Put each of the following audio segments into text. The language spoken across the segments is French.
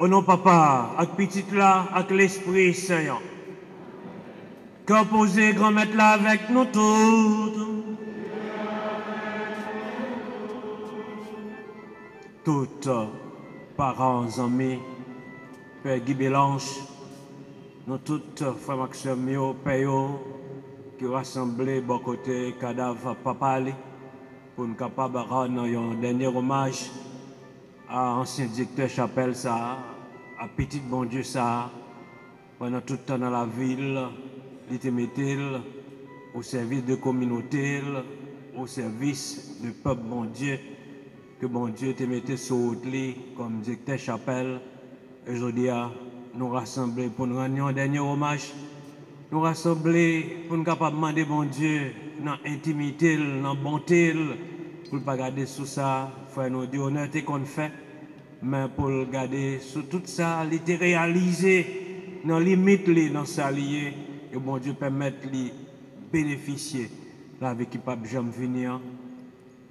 Au nom papa, avec petit là, avec l'Esprit Saint. Composez grand-maître là avec nous tous. Toutes, parents, amis, Père Guy Bélange, nous toutes, frères Maxime, Père, qui rassemblent bon côté cadavre papa pour nous capables de rendre un dernier hommage à ancien directeur chapelle ça, à petit bon Dieu ça, pendant tout le temps dans la ville, il était au service de communauté, au service du peuple bon Dieu, que bon Dieu te mettait sur lui comme directeur chapelle. Aujourd'hui, nous rassembler pour nous rendre un dernier hommage. Nous rassembler pour nous capables de demander bon Dieu dans l'intimité, dans la bonté, pour ne pas garder sous ça, faire nous dire honnêteté qu'on fait, mais pour le garder sous tout ça, il était réalisé dans les limites, dans sa liée, et bon Dieu permettre de bénéficier de la vie qui ne peut jamais venir.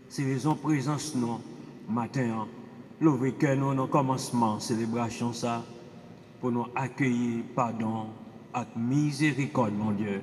C'est raison présence non matin, l'ouvrir cœur nous dans commencement célébration ça pour nous accueillir pardon avec miséricorde mon Dieu.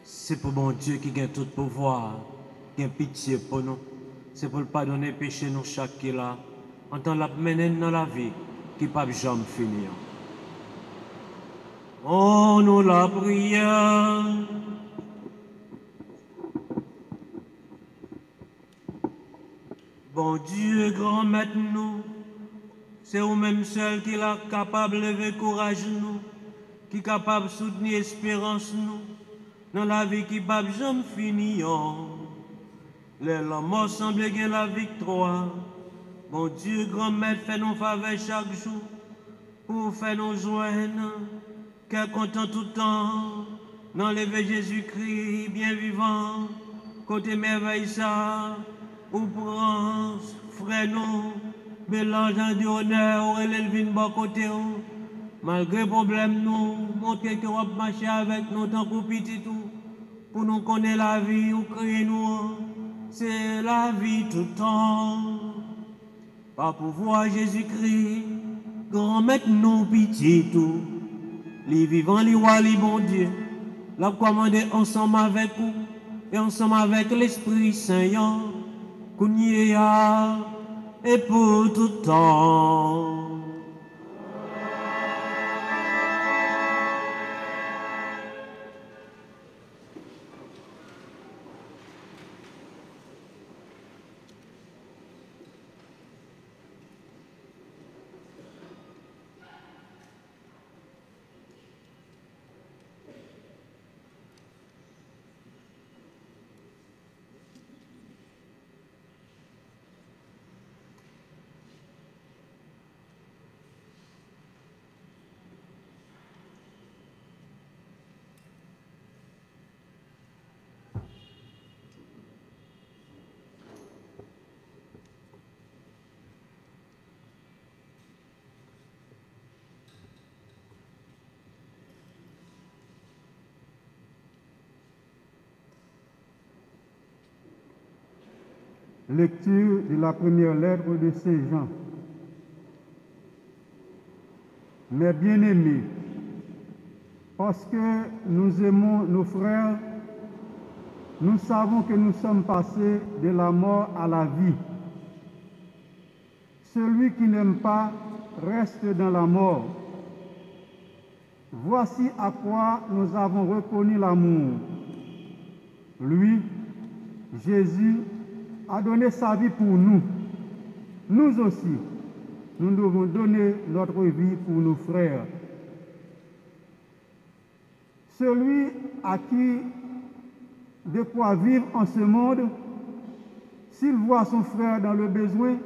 C'est pour mon Dieu qui gagne tout pouvoir, qui a pitié pour nous. C'est pour le pardonner péché nous chaque qui là. En tant la mener dans la vie qui ne peut jamais finir. Oh, nous la prière. Bon Dieu, grand maître nous, c'est vous-même seul qui est capable de lever courage nous, qui est capable de soutenir l'espérance nous, dans la vie qui ne peut jamais finir. Les mort semble gagner la victoire. Bon Dieu, grand maître, fait nos faveurs chaque jour, pour faire nos joindre, qu'est content tout le temps, dans l'éveil Jésus-Christ, bien vivant, côté merveille ça, ou prend, frère nous, mélange de honneur, ou élève une bon côté, malgré problème nous, montrer que vous marcher avec nous tant qu'on petit tout, pour nous connaître la vie, ou crier nous, c'est la vie tout le temps. Par pouvoir Jésus-Christ, grand maître nous pitié tout, les vivants, les rois, les bons dieux, l'a commandé ensemble avec vous, et ensemble avec l'Esprit Saint, qu'on y est et pour tout temps. Lecture de la première lettre de Saint Jean. Mes bien-aimés, parce que nous aimons nos frères, nous savons que nous sommes passés de la mort à la vie. Celui qui n'aime pas reste dans la mort. Voici à quoi nous avons reconnu l'amour. Lui, Jésus, a donné sa vie pour nous. Nous aussi, nous devons donner notre vie pour nos frères. Celui à qui de quoi vivre en ce monde, s'il voit son frère dans le besoin,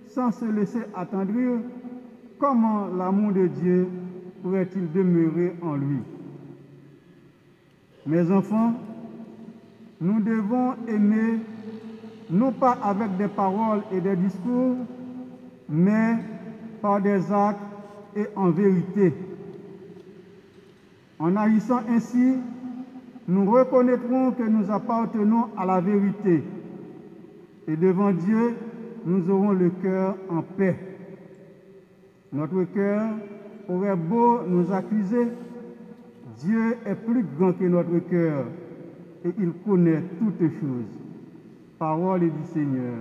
sans se laisser attendrir, comment l'amour de Dieu pourrait-il demeurer en lui? Mes enfants, nous devons aimer, non pas avec des paroles et des discours, mais par des actes et en vérité. En agissant ainsi, nous reconnaîtrons que nous appartenons à la vérité. Et devant Dieu, nous aurons le cœur en paix. Notre cœur aurait beau nous accuser, Dieu est plus grand que notre cœur et il connaît toutes choses. Parole du Seigneur.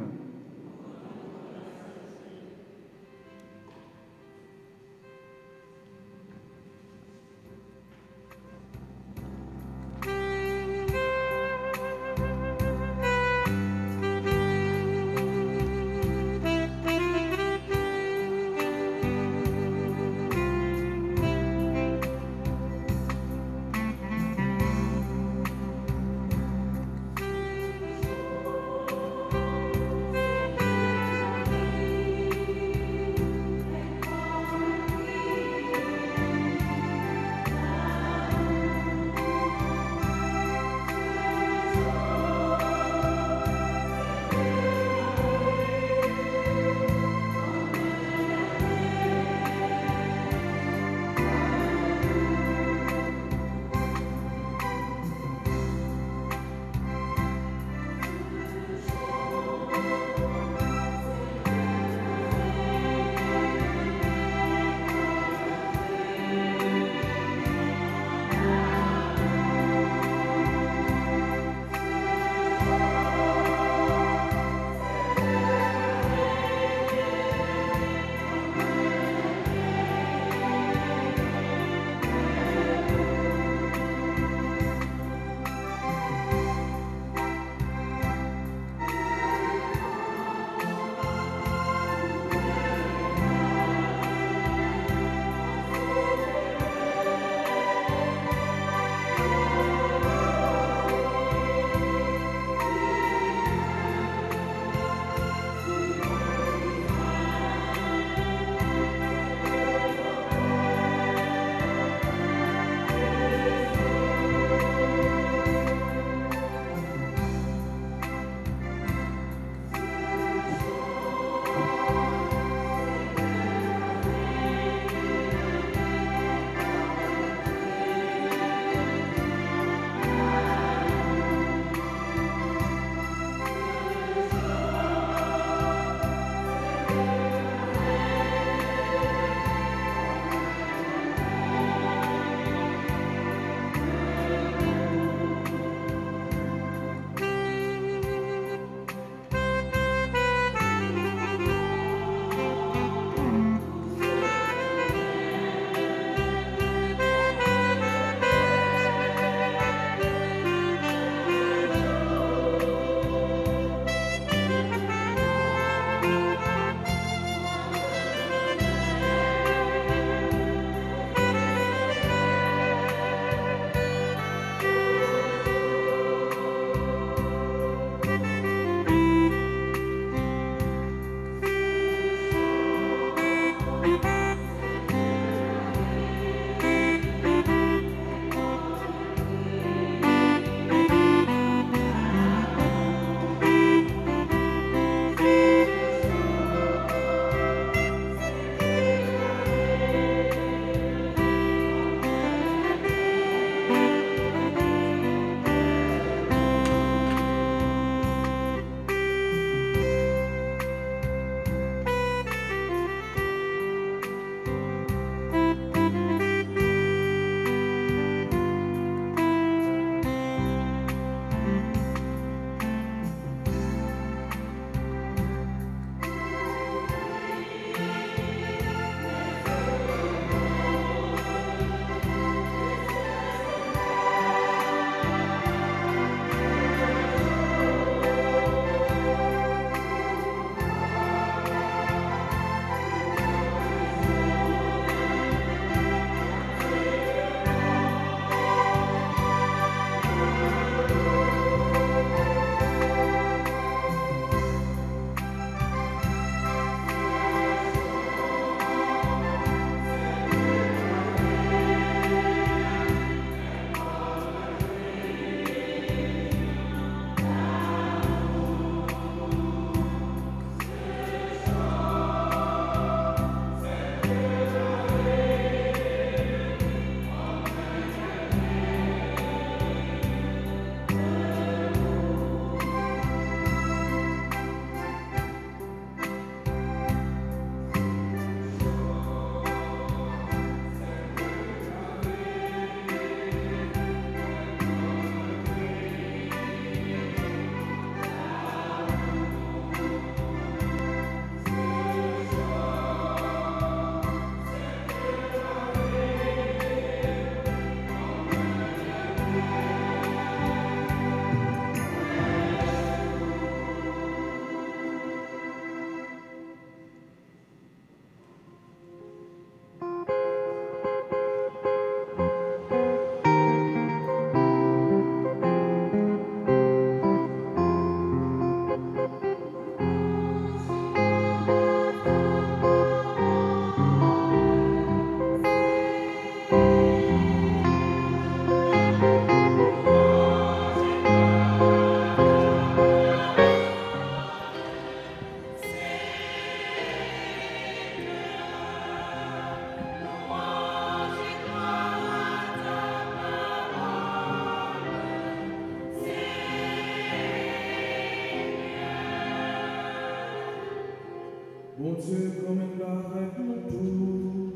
Bon Dieu, comme il l'a avec nous tous.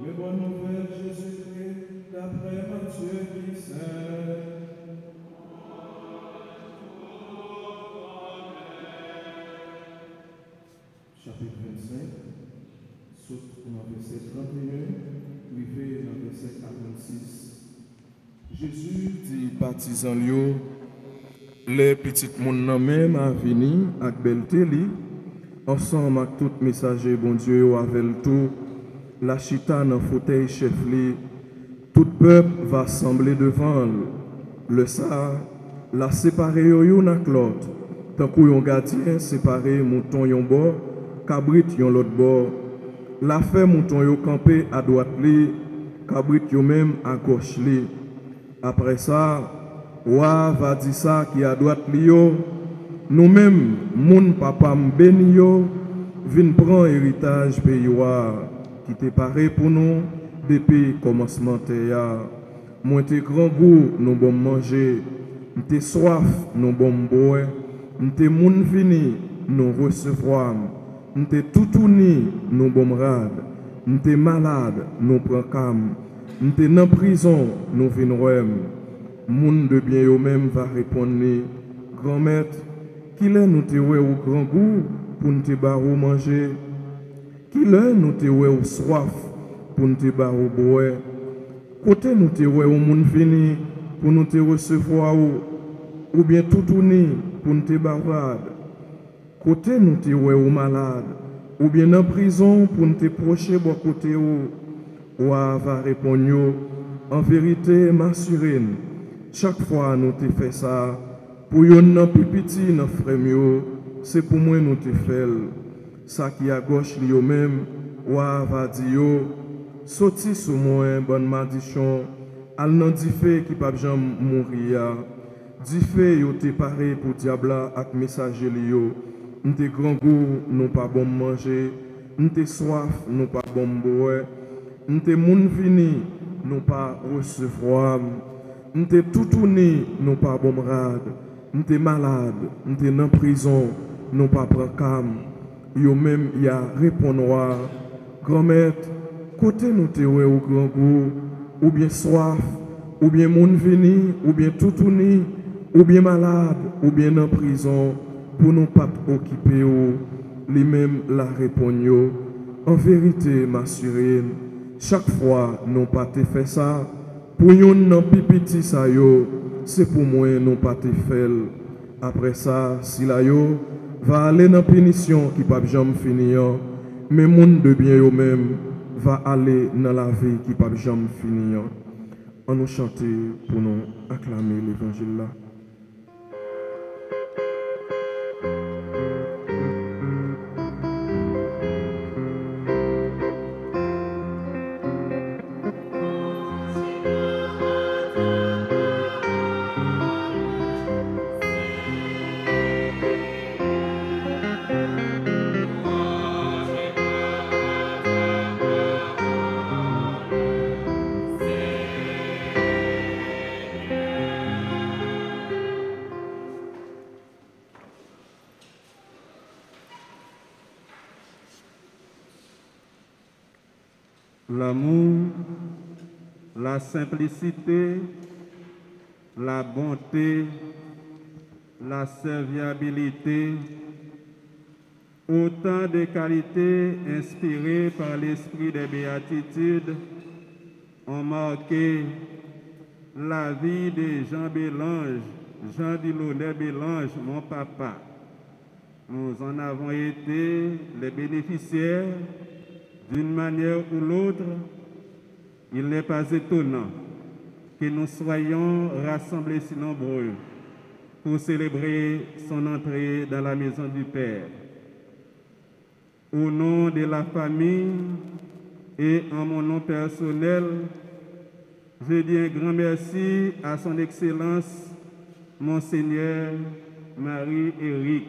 Mais bonne nouvelle, Jésus-Christ, d'après Matthieu qui sait. Chapitre 25, saute dans le verset 31, privé dans le verset 46. Jésus dit partisans lios, les petites moun nan même à venir avec belté li, ensemble avec tout messager bon Dieu avec tout, la chita dans fauteuil chef li, tout peuple va assembler devant le ça, la séparer yon ak l'autre, tant que yon gardien séparé mouton yon bord, cabrit yon l'autre bord, la fait mouton yon campé à droite li, cabrit yon même à gauche li. Après ça, Wa va dire ça qui à droite li yo, nous-mêmes, moun papa m'béni yo, vin prendre héritage pays wa, qui te paré pour nous depuis commencement te ya. Moi te grand goût, nous bon manger, m'te soif, nous bon boire, m'te moun vini, nous recevoir, m'te toutouni, nous bon rad, m'te malade, nous prend cam, m'te nan prison, nous vin rem. Moun de bien yo même va répondre, grand maître, qui l'est nous te ouais au grand goût pour nous te barou manger, qui l'est nous te ouais au soif pour nous te barou boire, côté nous te ouais au moun fini pour nous te recevoir ou bien tout tourner pour nous te barade, côté nous te ouais au malade ou bien en prison pour nous te procher bon côté ou va répondre, en vérité m'assurer. Chaque fois nous te fait ça, pour yon nan pipiti nan frère c'est pour moi nous te fait. Ça qui à gauche li yo même, wa va di yo, sorti sous moi bonne malédiction, al nan di fait qui pa jam mourir. Di fait yo te paré pour diabla ak messager li yo. N'te grand goût, nous pas bon manger, n'te soif, nous pas bon boire, n'te moun vini, nous pas recevoir. N'te tout tourné, nous pas bon rade. N'te malade, n'te en prison, nous pas prend cam. Yo même y a répondre grand-mère, côté nous te ouais au grand goût, ou bien soif, ou bien moun vini, ou bien tout tourné, ou bien malade, ou bien en prison, pour nous pas occuper ou les mêmes la répondre. En vérité, m'assurer, chaque fois nous pas te fait ça. Pour yon nan pipiti sa yo, c'est pour moi non pas te fait. Après ça, si la yo va aller dans punition qui pas jamais finir, mais moun de bien yo même va aller dans la vie qui pas jamais finir. On nous chanter pour nous acclamer l'évangile là. L'amour, la simplicité, la bonté, la serviabilité, autant de qualités inspirées par l'esprit des béatitudes ont marqué la vie de Jean Bélange, Jean Delaunay Bélange, mon papa. Nous en avons été les bénéficiaires. D'une manière ou l'autre, il n'est pas étonnant que nous soyons rassemblés si nombreux pour célébrer son entrée dans la maison du Père. Au nom de la famille et en mon nom personnel, je dis un grand merci à son Excellence, Monseigneur Marie-Éric,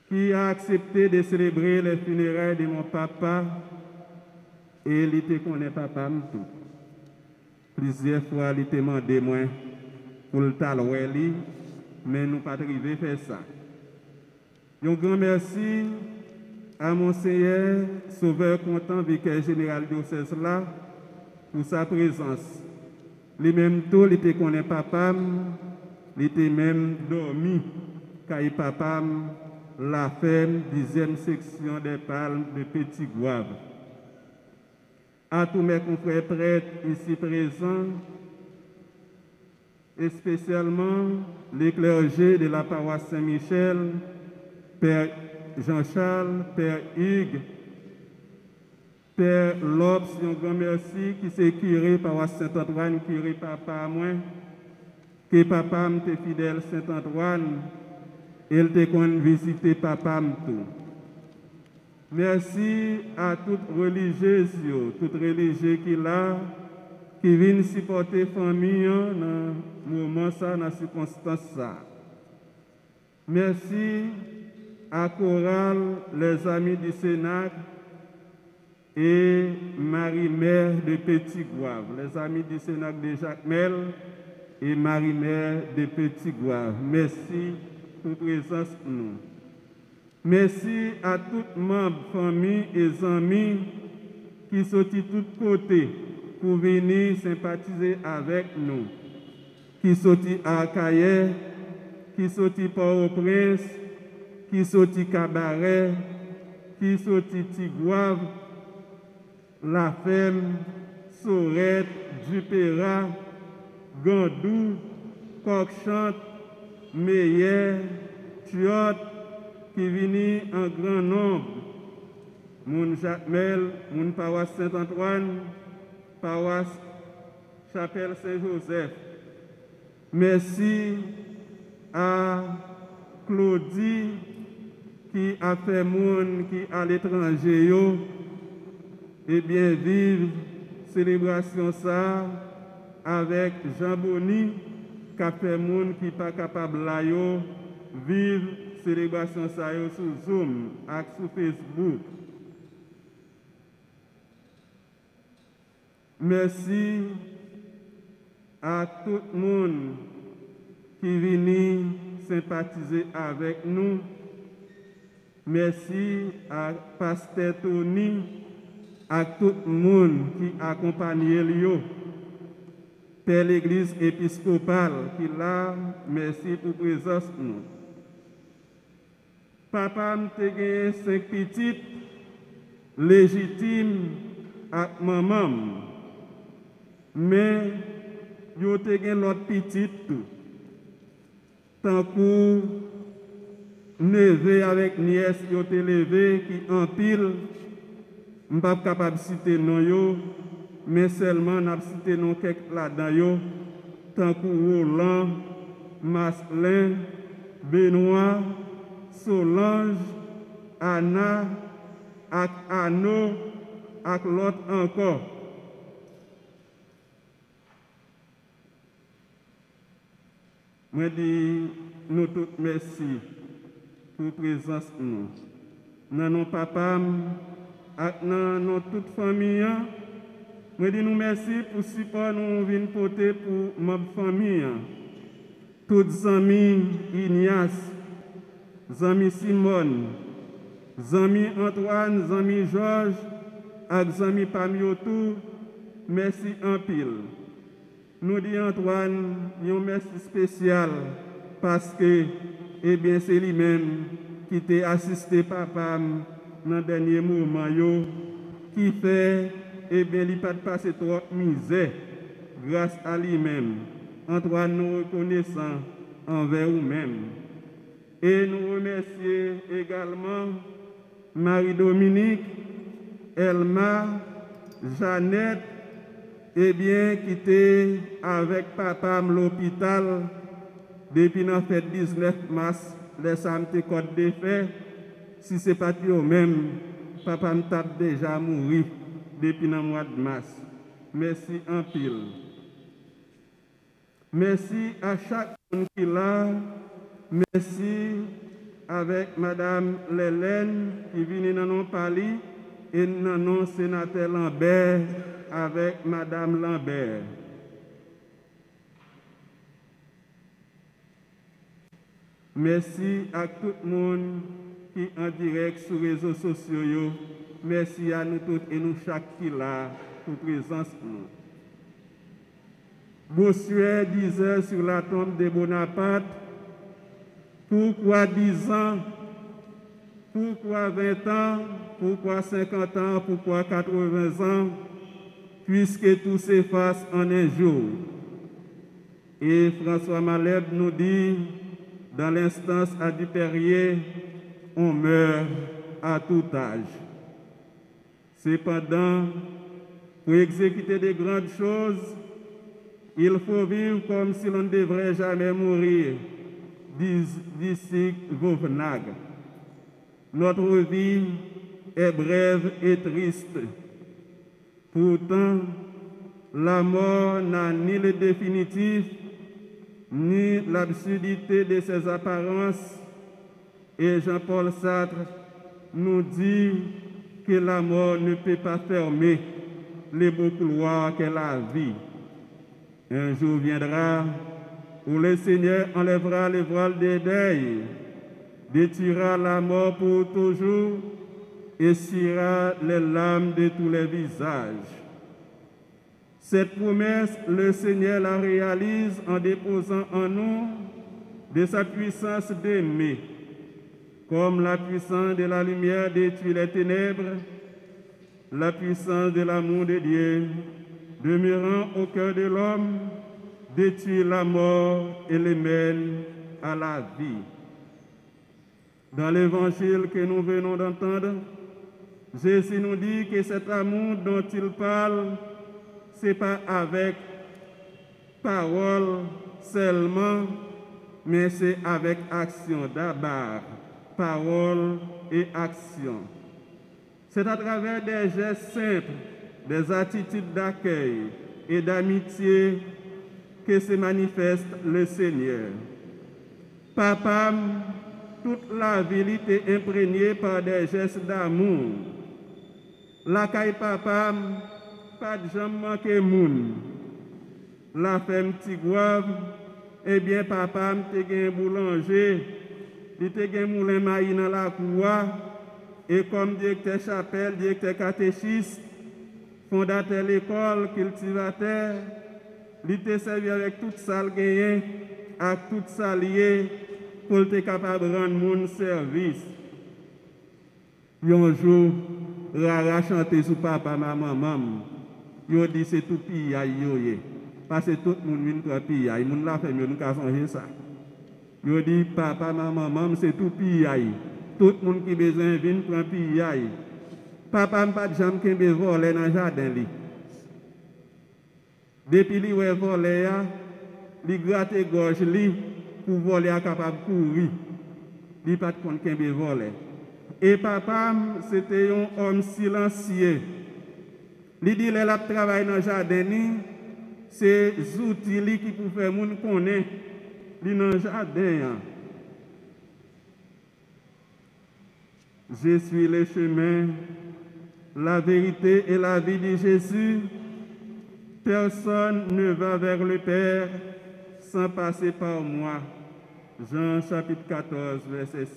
qui a accepté de célébrer les funérailles de mon papa et il te connaît papa tout. Plusieurs fois, il te demandé moi pour le talouer mais nous pas arrivé à faire ça. Un grand merci à Monseigneur Sauveur Content, vicaire général diocèse là, pour sa présence. Lui-même tout, il était connaît papa, il était même dormi, car papa la ferme 10e section des Palmes de Petit Gouave. À tous mes confrères prêtres ici présents, et spécialement les clergés de la paroisse Saint-Michel, Père Jean-Charles, Père Hugues, Père Lopes, un grand merci qui s'est curé paroisse Saint-Antoine, curé papa à moi, que papa m'était fidèle Saint-Antoine, il te qu'on visiter papa tout. Merci à toutes religieuses, toutes religieuses qui viennent supporter famille dans le moment ça, dans la circonstance ça. Merci à Chorale, les amis du Sénat et Marie-Mère de Petit Gouave, les amis du Sénat de Jacques Mel et Marie-Mère de Petit Gouave. Merci pour présence nous. Merci à tous membres, familles et amis qui sont de tous côtés pour venir sympathiser avec nous, qui sont à Caillet, qui sont à Port-au-Prince, qui sont à Cabaret, qui sont à Tigouave, La Ferme, Sorette, Dupéra, Gandou, Coq-Chante, Meyer, Tuot, qui viennent en grand nombre. Moun Jacmel, moun paroisse Saint-Antoine, paroisse Chapelle Saint-Joseph. Merci à Claudie qui a fait moun qui à l'étranger et bien vivre célébration ça avec Jean Boni qui a fait moun qui pas capable là vivre célébration ça sur Zoom et sur Facebook. Merci à tout le monde qui vient sympathiser avec nous. Merci à Pasteur Tony, à tout le monde qui accompagne lui. Père l'Église épiscopale qui là, merci pour présence nous. Papa m'a gagné 5 petites légitimes à maman. Mais yo te gagné l'autre petite tout. Tant que neveu avec nièce yo te levé qui en pile, m'pas capable citer non yo, mais seulement n'a cité non quelques là-dedans yo, tant que Roland, Maslin, Benoît, Solange, Anna, ak Anno, ak l'autre encore. Moi dis nous tous merci pour présence nous. Dans nos papas, dans nos toute famille, moi dis nous merci pour support nous venons porter pour ma famille. Toutes amis Ignace, amis Simone, amis Antoine, amis Georges, et amis Pamiotou, merci en pile. Nous disons Antoine, un merci spécial parce que eh bien, c'est lui-même qui t'a assisté papa dans le dernier moment, qui fait eh bien, il pas passé trop de misère grâce à lui-même. Antoine, nous reconnaissons envers vous-même. Et nous remercions également Marie-Dominique, Elma, Jeannette, eh bien, qui était avec papa à l'hôpital depuis la fête 19 mars, les samedis code de fait. Si ce n'est pas eux-mêmes, papa me tape déjà mourir depuis le mois de mars. Merci en pile. Merci à chaque monde qui est là. Merci avec Madame Lélène qui vient nous parler et nous sénateur Lambert avec Madame Lambert. Merci à tout le monde qui est en direct sur les réseaux sociaux. Merci à nous tous et nous chaque qui là pour présence. Bossuet disait sur la tombe de Bonaparte, pourquoi 10 ans, pourquoi 20 ans, pourquoi 50 ans, pourquoi 80 ans, puisque tout s'efface en un jour. Et François Malherbe nous dit, dans l'instance à Dupérier, on meurt à tout âge. Cependant, pour exécuter de grandes choses, il faut vivre comme si l'on ne devrait jamais mourir, dit Vauvenag. Notre vie est brève et triste. Pourtant, la mort n'a ni le définitif, ni l'absurdité de ses apparences. Et Jean-Paul Sartre nous dit que la mort ne peut pas fermer les beaux couloirs qu'est la vie. Un jour viendra où le Seigneur enlèvera le voile des deuils, détruira la mort pour toujours et sciera les larmes de tous les visages. Cette promesse, le Seigneur la réalise en déposant en nous de sa puissance d'aimer. Comme la puissance de la lumière détruit les ténèbres, la puissance de l'amour de Dieu, demeurant au cœur de l'homme, détruit la mort et le mène à la vie. Dans l'évangile que nous venons d'entendre, Jésus nous dit que cet amour dont il parle, ce n'est pas avec parole seulement, mais c'est avec action d'abord, parole et action. C'est à travers des gestes simples, des attitudes d'accueil et d'amitié que se manifeste le Seigneur. Papa, toute la ville était imprégnée par des gestes d'amour. La caille papa, pas de jambe manqué moun. La femme tigouave, eh bien papa, te gen boulanger, il te gen moulin maïs dans la cour, et comme directeur chapelle, directeur catéchiste, fondateur l'école, cultivateur, il te servi avec toute salle gagnée, avec toute salle liée, pour être capable de rendre mon service. Un jour, Rara chanté sur papa, maman, yo dit c'est tout pire, parce que tout le monde vient de pire, il monde la fait mieux, nous avons changé ça. Yo dit papa, maman, c'est tout pire, tout le monde qui besoin vient prendre pire. Papa n'a pas de jambe qui veut voler dans le jardin. Depuis qu'il a volé, il gratte gorge pour voler capable de courir. Il n'a pas de compte qui veut voler. Et papa, c'était un homme silencieux. Il dit qu'il a travaillé dans le jardin, c'est des outils qui peuvent faire moun connaître dans le jardin. Je suis le chemin, la vérité et la vie de Jésus. Personne ne va vers le Père sans passer par moi. Jean chapitre 14, verset 6.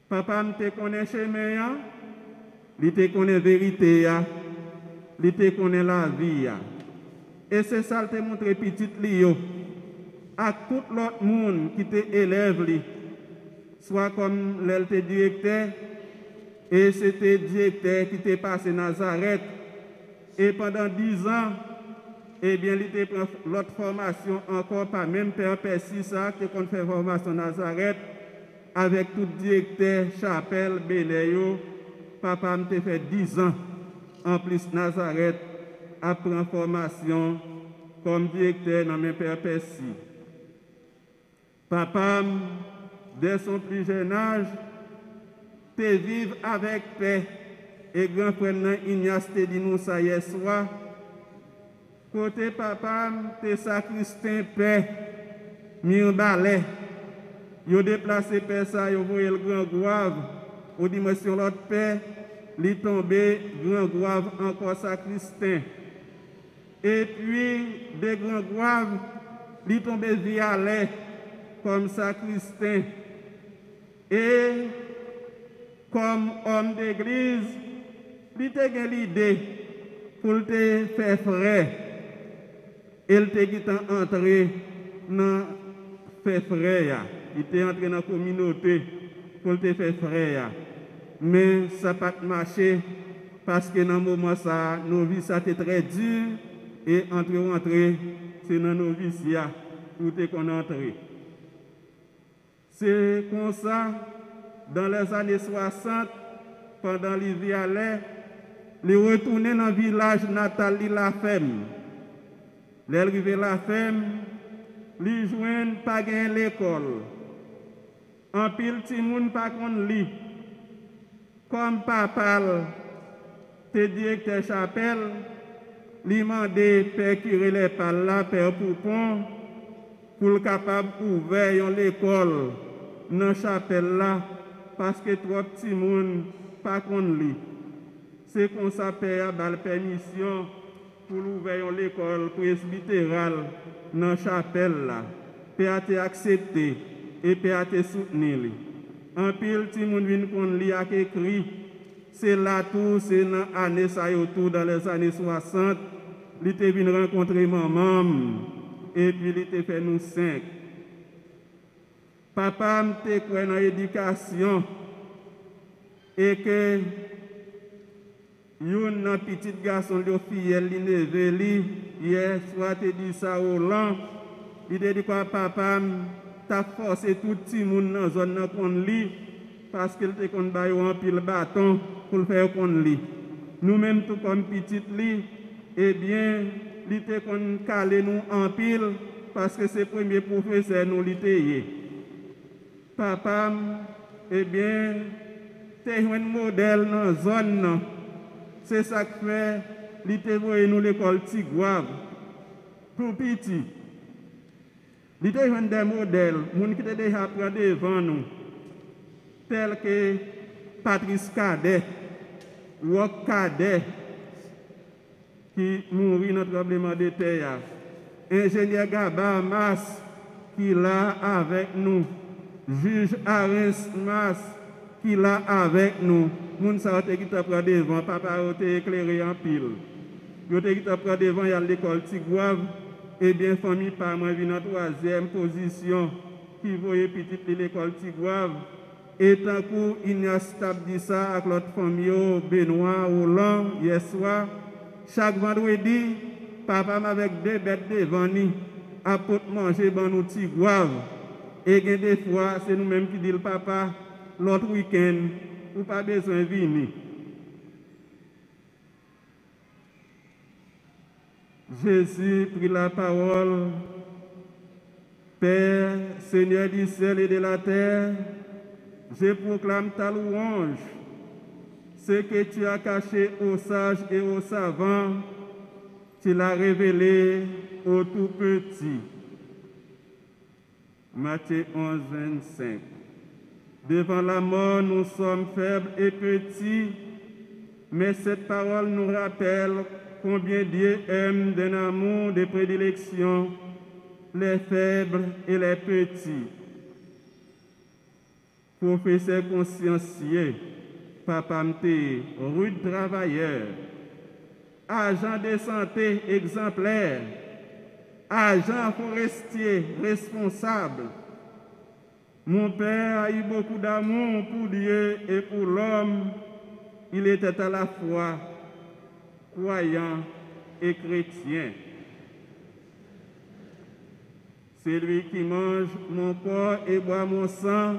Papa me te connaît chemin, il te connaît vérité, il te connaît la vie. Et c'est ça que te montre petit Lio à tout l'autre monde qui te élève, soit comme l'être directeur, et c'était directeur qui t'est passé Nazareth. Et pendant 10 ans, eh bien, il était pris l'autre formation encore par même Père Percy, ça, qui a fait formation Nazareth, avec tout directeur, chapelle, Bénéo. Papa m'a fait 10 ans en plus Nazareth, apprend formation comme directeur dans même Père Percy. Papa, dès son plus jeune âge, te vivre avec paix. Et grand frère Ignace te dit nous ça hier soir. Côté papa, te sacristain paix, mi en balai. Yo déplacé paix ça, yo voyé le grand gouave. Au dimension l'autre paix, li tombé grand gouave encore sacristain. Et puis des grands gouaves, li tombé violet. comme sacristain et comme homme d'église, il a l'idée pour te faire frère. Il t'a entré dans faire frère. Il était entré dans la communauté pour te faire frère. Mais ça n'a pas marché parce que dans le moment ça, nos vies ça était très dur et entrer, c'est dans nos vies où tu es entré. C'est comme ça, dans les années 60, pendant l'hiver, il est retourné dans le village natal de la Femme. Il est arrivé à la Femme, il joint pas gagné l'école. En pile, petit monde pas qu'on lit. Comme papa, te directeur chapelle, lui mandé père curé les pales là, père Poupon, pour le capable ouvrir l'école dans la chapelle là, parce que trop petits monde pas qu'on lit. C'est qu'on s'appelle à la permission pour ouvrir l'école presbytérale dans la chapelle là. Père a accepté et Père a soutenu. En pile, petit monde vient qu'on lit à écrit. C'est là tout, c'est dans l'année ça autour dans les années 60. Il était venu rencontrer maman et puis il était fait nous 5. Papa m'était quoi dans l'éducation et que un petit garçon de fille il levé hier soir te dit ça au lent. Il te dit quoi papa t'a forcé tout petit monde dans zone qu'on lit parce qu'il te kon bail un pile bâton pour faire qu'on lit. Nous même tout comme petit lit eh bien il te kon calé nous en pile parce que c'est premier professeur nous liteye. Papa eh bien t'es un modèle dans zone. C'est ça que fait il te voyé nous l'école Tigouave tout petit. Il était un des modèles, moun qui était déjà pris devant nous, tels que Patrice Cadet, Wok Cadet, qui mourit dans le tremblement de terre, ingénieur Gaba Mas, qui est là avec nous, juge Arens Mas, qui est là avec nous, moun sa qui t'a pris devant, papa a été éclairé en pile. Il qui t'a pris devant, il y a l'école Tigouave. Eh bien, famille par moi vient en troisième position, qui voyait petite l'école Tigouave. Et tant que Ignace dit ça avec l'autre famille, Benoît, Hollande, hier soir, chaque vendredi, papa avec 2 bêtes devant nous, à manger dans nos Tigouave. Et des fois, c'est nous-mêmes qui disons, papa, l'autre week-end, ou pas besoin de venir. Jésus prit la parole. Père, Seigneur du ciel et de la terre, je proclame ta louange. Ce que tu as caché aux sages et aux savants, tu l'as révélé aux tout petits. Matthieu 11, 25. Devant la mort, nous sommes faibles et petits, mais cette parole nous rappelle combien Dieu aime d'un amour de prédilection les faibles et les petits. Professeur consciencieux, papa m'te, rude travailleur, agent de santé exemplaire, agent forestier responsable. Mon père a eu beaucoup d'amour pour Dieu et pour l'homme. Il était à la fois croyant et chrétien. Celui qui mange mon corps et boit mon sang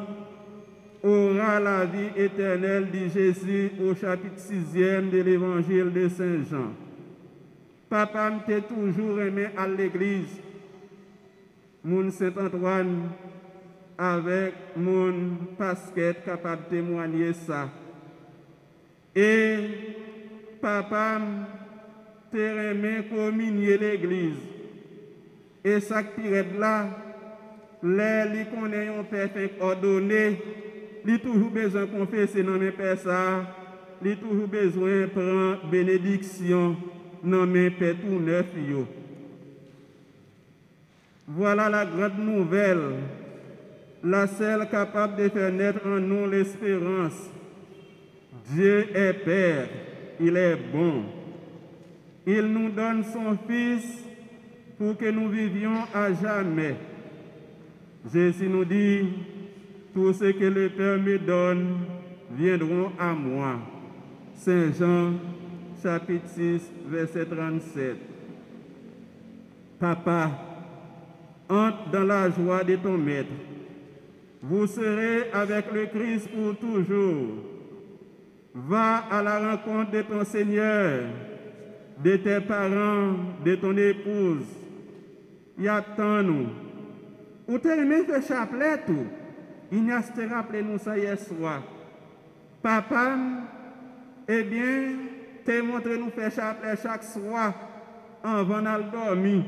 aura la vie éternelle, dit Jésus au chapitre 6e de l'évangile de Saint Jean. Papa m'a toujours aimé à l'église. Mon Saint-Antoine avec mon basket capable de témoigner ça. Et papa t'a aimé communier l'église. Et ça qui est là, les qu'on ait un père ordonné, il toujours besoin de confesser dans mes pères ça, il toujours besoin de prendre bénédiction dans mes pères tout neuf. Voilà la grande nouvelle la seule capable de faire naître en nous l'espérance. Dieu est Père, il est bon. Il nous donne son Fils pour que nous vivions à jamais. Jésus nous dit, tout ce que le Père me donne viendront à moi. Saint Jean, chapitre 6, verset 37. Papa, entre dans la joie de ton Maître. Vous serez avec le Christ pour toujours. Va à la rencontre de ton Seigneur, de tes parents, de ton épouse. Y attend-nous. Ou t'es aimé faire chapelet tout. Il n'y a pas de rappeler nous ça hier soir. Papa, eh bien, t'es montré nous faire chapelet chaque soir avant de dormir.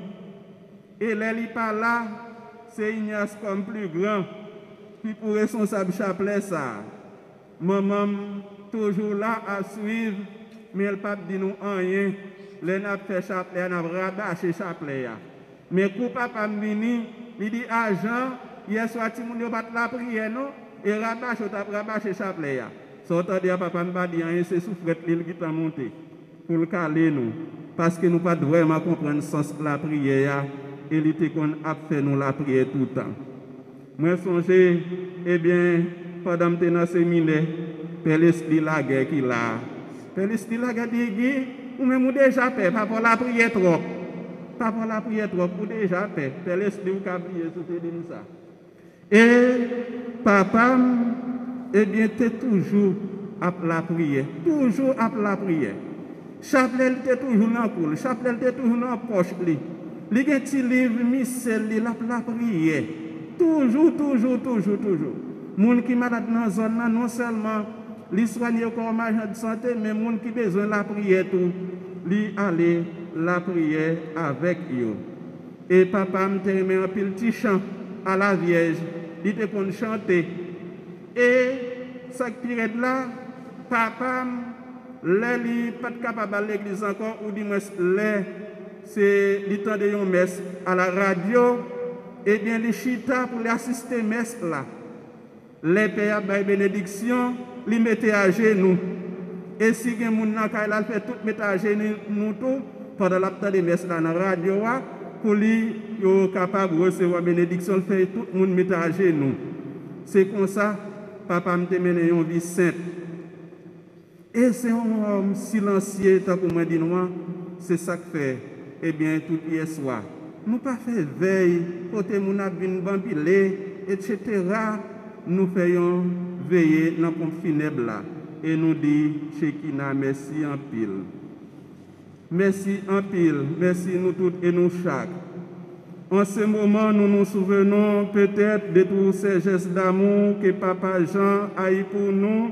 Et les pas là, c'est Ignace comme plus grand, qui pour responsable chapelet ça. Maman, toujours là à suivre, mais elle ne peut pas dire nous rien. Elle n'a fait chapelet, elle n'a rabâché chapelet. Mais quand papa me vient, il dit agent, hier soir, tu n'as pas la prière, non? Et rabâché chapelet. Sortant de papa ne pas dire rien, c'est souffrette qui t'a monté pour le caler nous. Parce que nous ne pouvons pas vraiment comprendre le sens de la prière. Et il était qu'on a fait nous la prière tout le temps. Moi, songez, eh bien, pendant que dans le séminaire, Père l'esprit la guerre qui l'a. Père l'esprit la guerre dit, ou même déjà fait, pas pour la prière trop. Pas pour la prière trop, ou déjà fait. Père l'esprit ou qu'a prié, tout est dit ça. Et papa, eh bien, tu es toujours à la prière. Toujours à la prière. Chapelet était toujours dans le coul, chapelet était toujours dans la poche. Il y a un petit livre, missel, la prière. Toujours. Les gens qui sont malades dans la zone, non seulement les soignent comme agent de santé, mais les gens qui ont besoin de la prière, ils aller la prière avec eux. Et papa me mis un petit chant à la Vierge, il était pour chanter. Et cette période-là, papa, les pas capable d'aller à l'église encore, ou du moins, c'est le temps de une messe à la radio, et bien les chita pour assister à la messe là. Les pères de bénédiction, les mettaient à genoux. Et si il y a des gens qui fait tout mettre à genoux tout, pendant la temps de messe là dans la radio, pour lui, il est capable de recevoir la bénédiction, fait tout le monde mettre à genoux. C'est comme ça, papa me mené une vie sainte. Et c'est un homme silencieux, tant que moi dis moi, c'est ça que fait. Eh bien, tout hier soir, nous pas fait veille, côté mon abîme bambilé, etc. Nous faisons veiller dans le pompe funèbre là. Et nous disons, Chekina, merci en pile. Merci en pile, merci nous toutes et nous chaque. En ce moment, nous nous souvenons peut-être de tous ces gestes d'amour que Papa Jean a eu pour nous,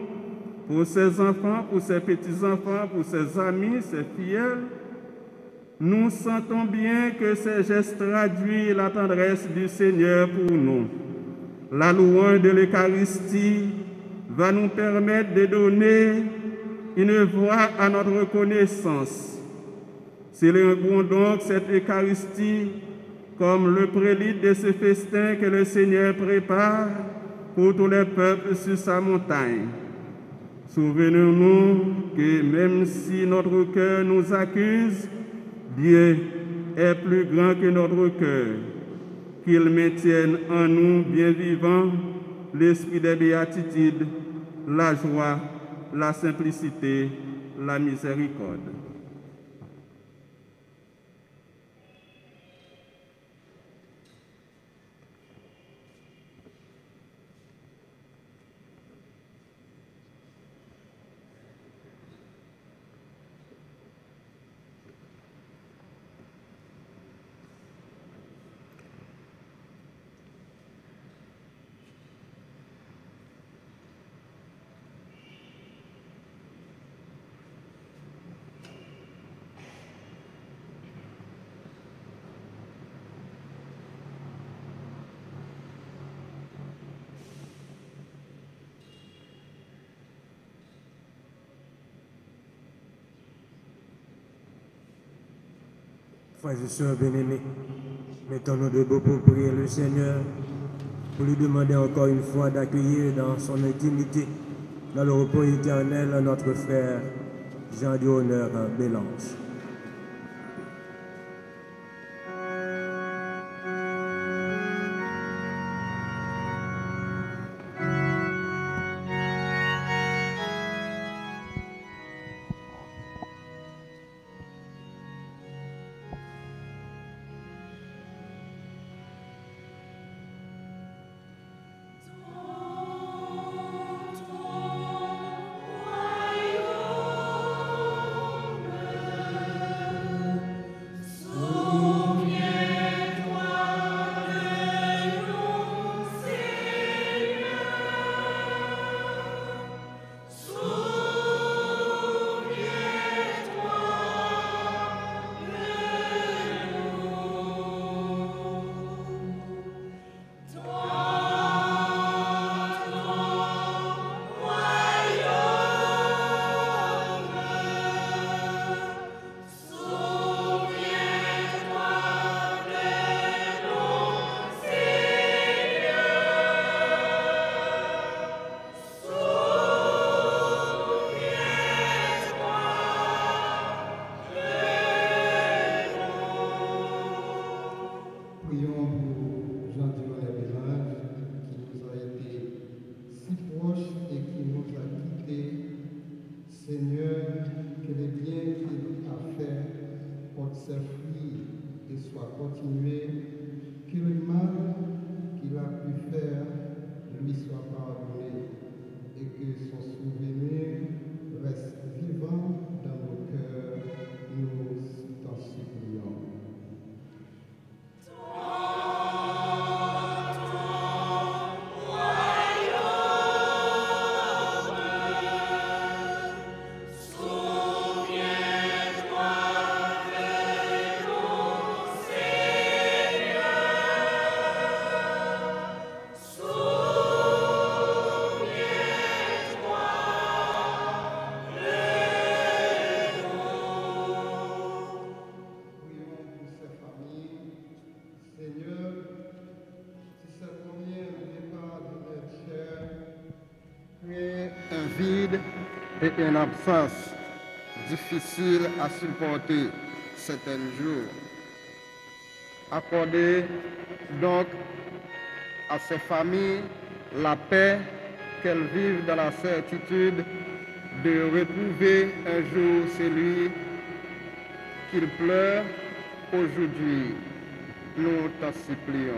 pour ses enfants, pour ses petits-enfants, pour ses amis, ses fidèles. Nous sentons bien que ces gestes traduisent la tendresse du Seigneur pour nous. La louange de l'Eucharistie va nous permettre de donner une voix à notre reconnaissance. Célébrons donc cette Eucharistie comme le prélude de ce festin que le Seigneur prépare pour tous les peuples sur sa montagne. Souvenons-nous que même si notre cœur nous accuse, Dieu est plus grand que notre cœur, qu'il maintienne en nous bien vivant l'esprit des béatitudes, la joie, la simplicité, la miséricorde. Frères et sœurs bien-aimés, mettons-nous debout pour prier le Seigneur. pour lui demander encore une fois d'accueillir dans son intimité, dans le repos éternel, notre frère Jean du Honneur Bélange. Et une absence difficile à supporter certains jours. Accordez donc à ces familles la paix, qu'elles vivent dans la certitude de retrouver un jour celui qu'ils pleurent aujourd'hui. Nous t'en supplions.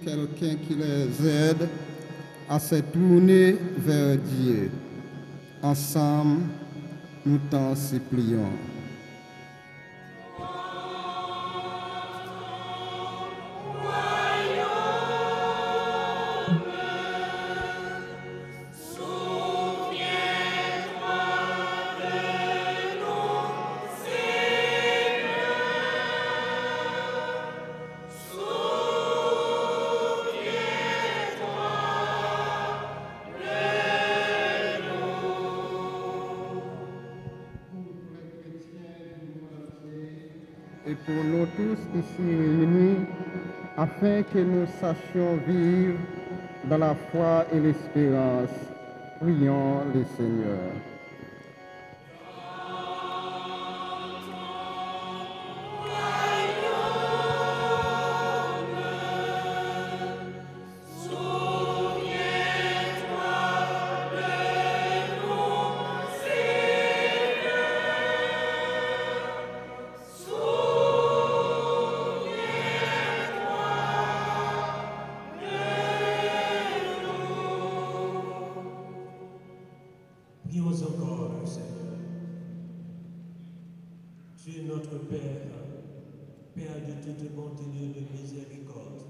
Quelqu'un qui les aide à se tourner vers Dieu. Ensemble, nous t'en supplions. Et pour nous tous ici réunis, afin que nous sachions vivre dans la foi et l'espérance, prions le Seigneur. Prions encore, Seigneur. Tu es notre Père, Père de toute bonté et de miséricorde,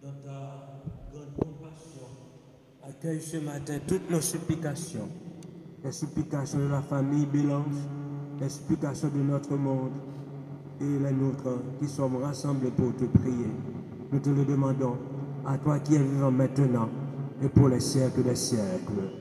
dans ta grande compassion, accueille ce matin toutes nos supplications, les supplications de la famille Bélange, les supplications de notre monde et les nôtres qui sommes rassemblés pour te prier. Nous te le demandons, à toi qui es vivant maintenant et pour les siècles des siècles.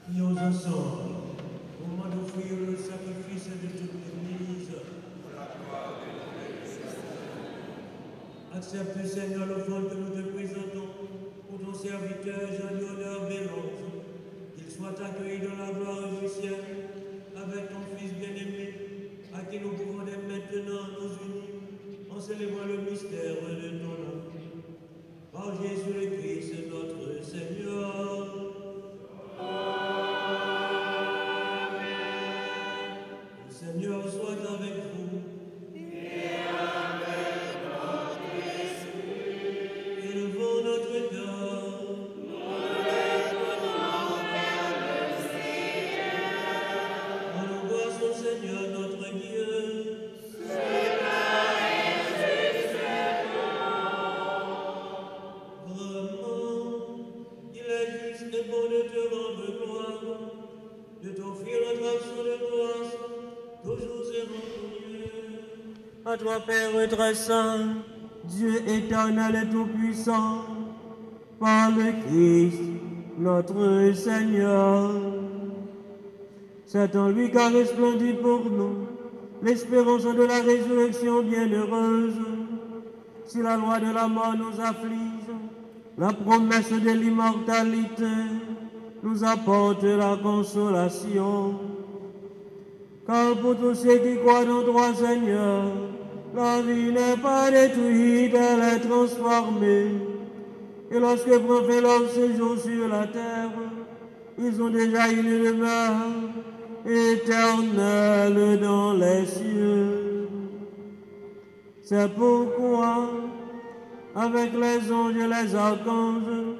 Prions ensemble, au moment d'offrir le sacrifice de toute l'Église. Accepte, Seigneur, l'offrande que nous te présentons pour ton serviteur Jean-Léonard Bélange. Qu'il soit accueilli dans la gloire du ciel avec ton Fils bien-aimé, à qui nous pouvons dès maintenant nous unir en célébrant le mystère de ton nom. Par Jésus le Christ, notre Seigneur. Le Seigneur soit avec vous. Et avec notre esprit. Élevons notre cœur. Nous l'élevons vers le Seigneur. Rendons grâce au Seigneur notre Dieu. de gloire, de t'offrir notre action de grâce, toujours et en Dieu. À toi, Père très saint, Dieu éternel et tout-puissant, par le Christ, notre Seigneur. C'est en lui qu'a resplendi pour nous l'espérance de la résurrection bienheureuse. Si la loi de la mort nous afflige, la promesse de l'immortalité nous apporte la consolation. Car pour tous ceux qui croient en toi, Seigneur, la vie n'est pas détruite, elle est transformée. Et lorsque prend fait leur séjour sur la terre, ils ont déjà une demeure éternelle dans les cieux. C'est pourquoi, avec les anges et les archanges,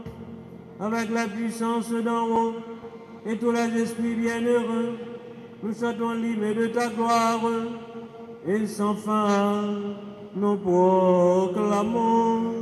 avec la puissance d'en haut et tous les esprits bienheureux, nous chantons l'hymne de ta gloire, et sans fin nous proclamons.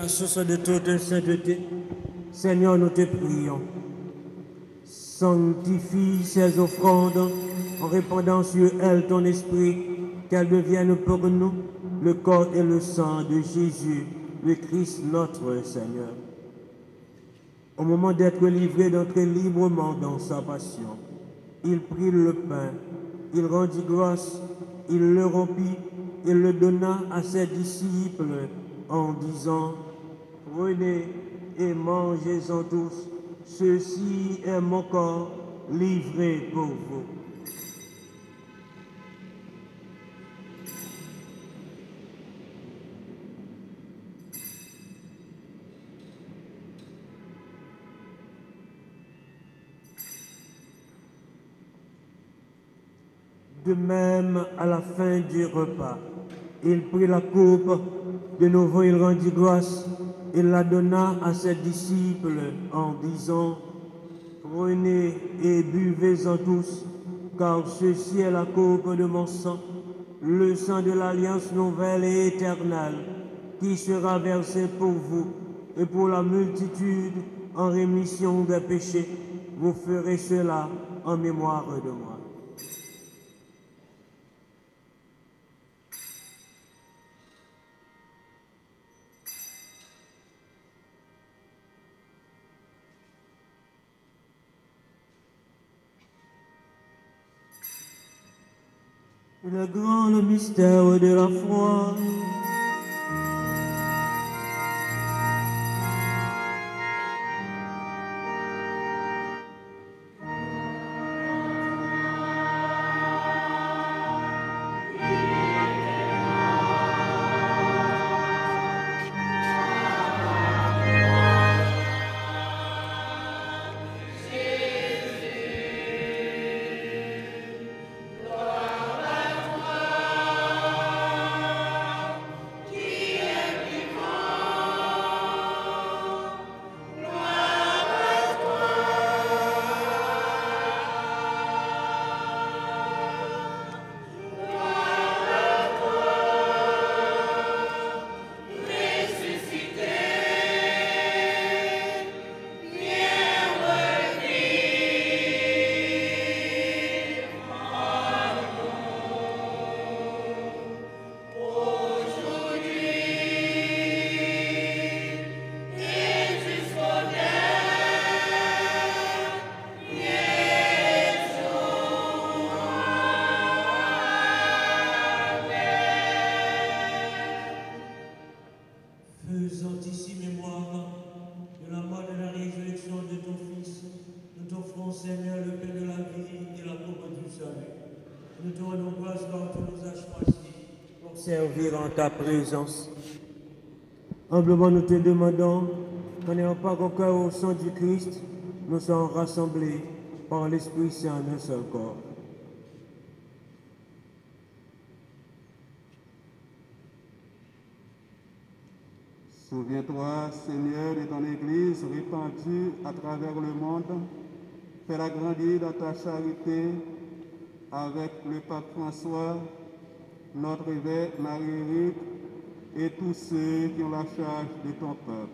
Source de toute sainteté, Seigneur, nous te prions. Sanctifie ces offrandes en répandant sur elles ton esprit, qu'elles deviennent pour nous le corps et le sang de Jésus, le Christ notre Seigneur. Au moment d'être livré, d'entrer librement dans sa passion, il prit le pain, il rendit grâce, il le rompit, il le donna à ses disciples en disant: prenez et mangez-en tous, ceci est mon corps livré pour vous. De même, à la fin du repas, il prit la coupe, de nouveau il rendit grâce, il la donna à ses disciples en disant: prenez et buvez-en tous, car ceci est la coupe de mon sang, le sang de l'alliance nouvelle et éternelle, qui sera versé pour vous et pour la multitude en rémission des péchés. Vous ferez cela en mémoire de moi. Le grand mystère de la foi. ici mémoire de la mort et de la résurrection de ton Fils, nous t'offrons, Seigneur, le pain de la vie et la coupe du salut. Nous te rendons grâce car tu nous as choisis pour servir en ta présence. Humblement, nous te demandons, qu'en ayant pas au cœur au sang du Christ, nous sommes rassemblés par l'Esprit Saint d'un seul corps. Souviens-toi, Seigneur, de ton Église répandue à travers le monde. Fais-la grandir dans ta charité avec le pape François, notre évêque Marie-Éric et tous ceux qui ont la charge de ton peuple.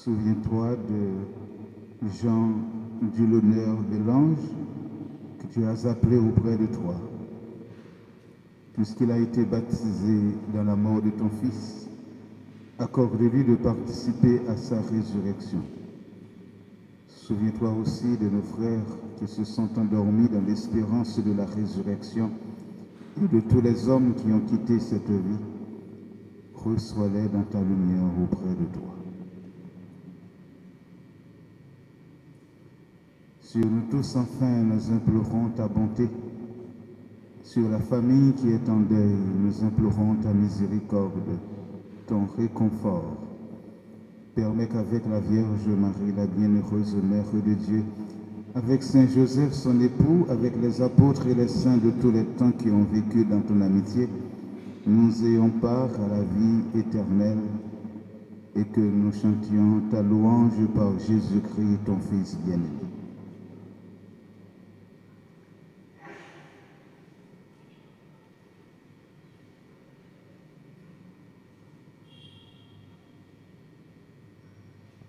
Souviens-toi de Jean du l'honneur de l'ange que tu as appelé auprès de toi. Puisqu'il a été baptisé dans la mort de ton Fils, accorde-lui de participer à sa résurrection. Souviens-toi aussi de nos frères qui se sont endormis dans l'espérance de la résurrection et de tous les hommes qui ont quitté cette vie. Reçois-les dans ta lumière auprès de toi. Sur nous tous, enfin, nous implorons ta bonté. Sur la famille qui est en deuil, nous implorons ta miséricorde, ton réconfort. Permets qu'avec la Vierge Marie, la bienheureuse Mère de Dieu, avec Saint Joseph, son époux, avec les apôtres et les saints de tous les temps qui ont vécu dans ton amitié, nous ayons part à la vie éternelle et que nous chantions ta louange par Jésus-Christ, ton Fils bien-aimé.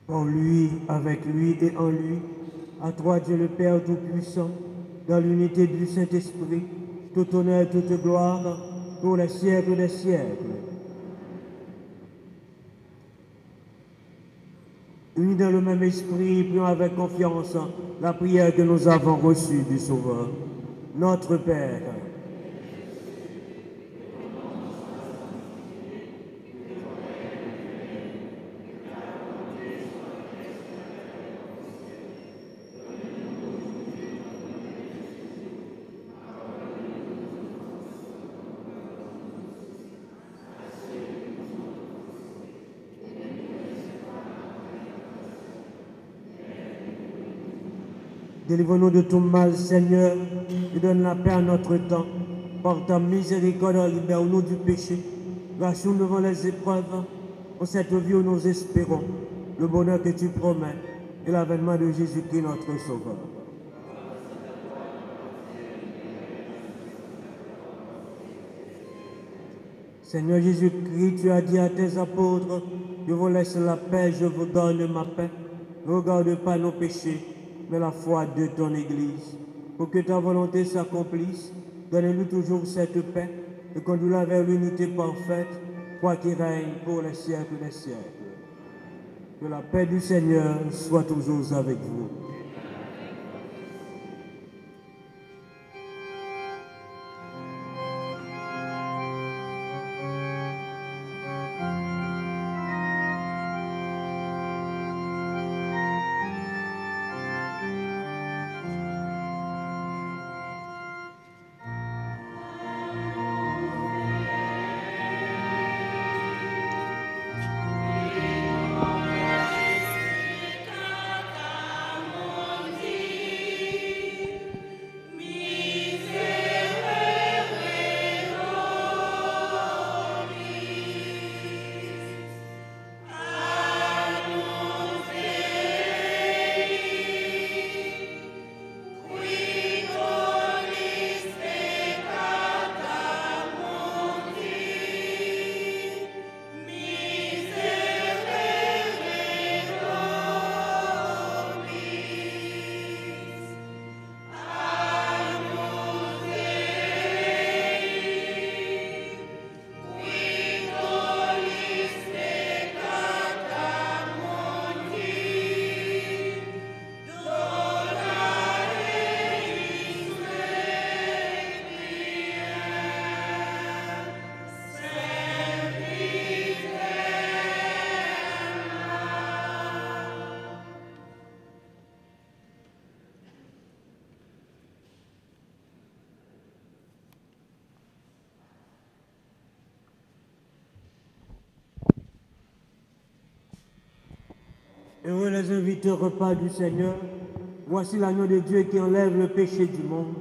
En lui, avec lui et en lui, à toi Dieu le Père Tout-Puissant, dans l'unité du Saint-Esprit, tout honneur et toute gloire, pour les siècles des siècles. Unis dans le même esprit, prions avec confiance la prière que nous avons reçue du Sauveur. Notre Père, délivre-nous de tout mal, Seigneur, et donne la paix à notre temps. Par ta miséricorde, libère-nous du péché. Rassure-nous devant les épreuves, en cette vie où nous espérons le bonheur que tu promets et l'avènement de Jésus-Christ, notre Sauveur. Seigneur Jésus-Christ, tu as dit à tes apôtres, je vous laisse la paix, je vous donne ma paix. Ne regarde pas nos péchés, mais la foi de ton Église. Pour que ta volonté s'accomplisse, donne-nous toujours cette paix et conduis-la vers l'unité parfaite, toi qui règnes pour les siècles des siècles. Que la paix du Seigneur soit toujours avec vous. Come Heureux les invités au repas du Seigneur. Voici l'agneau de Dieu qui enlève le péché du monde.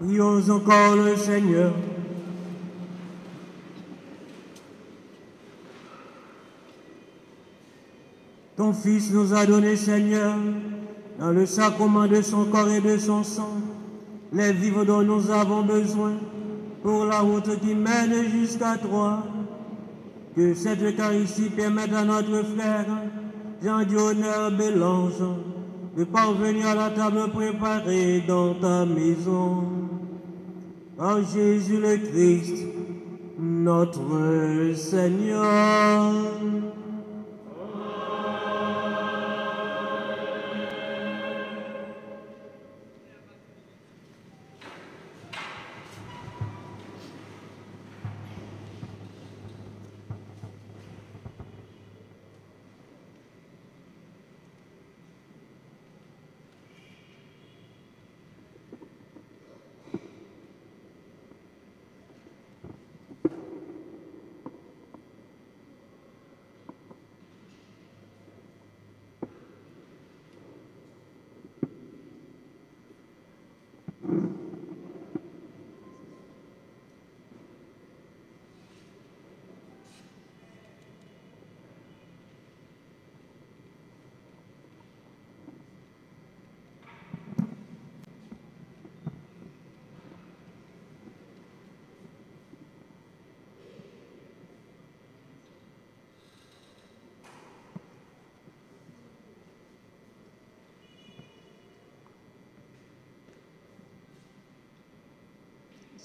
Prions encore le Seigneur. Ton Fils nous a donné, Seigneur, dans le sacrement de son corps et de son sang, les vivres dont nous avons besoin pour la route qui mène jusqu'à toi. Que cette Eucharistie permette à notre frère Jean-Dionner Bélange de parvenir à la table préparée dans ta maison. Par Jésus le Christ, notre Seigneur.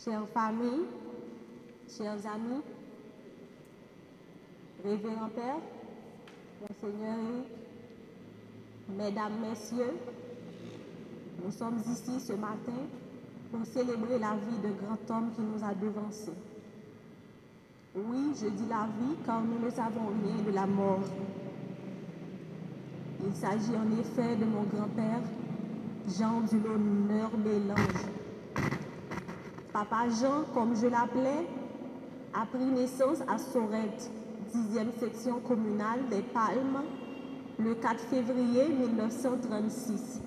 Chères familles, chers amis, révérend Père, Monseigneur, Mesdames, Messieurs, nous sommes ici ce matin pour célébrer la vie de grand homme qui nous a devancés. Oui, je dis la vie car nous ne savons rien de la mort. Il s'agit en effet de mon grand-père, Jean Dulonner Bélange. Papa Jean, comme je l'appelais, a pris naissance à Sorette, 10e section communale des Palmes, le 4 février 1936.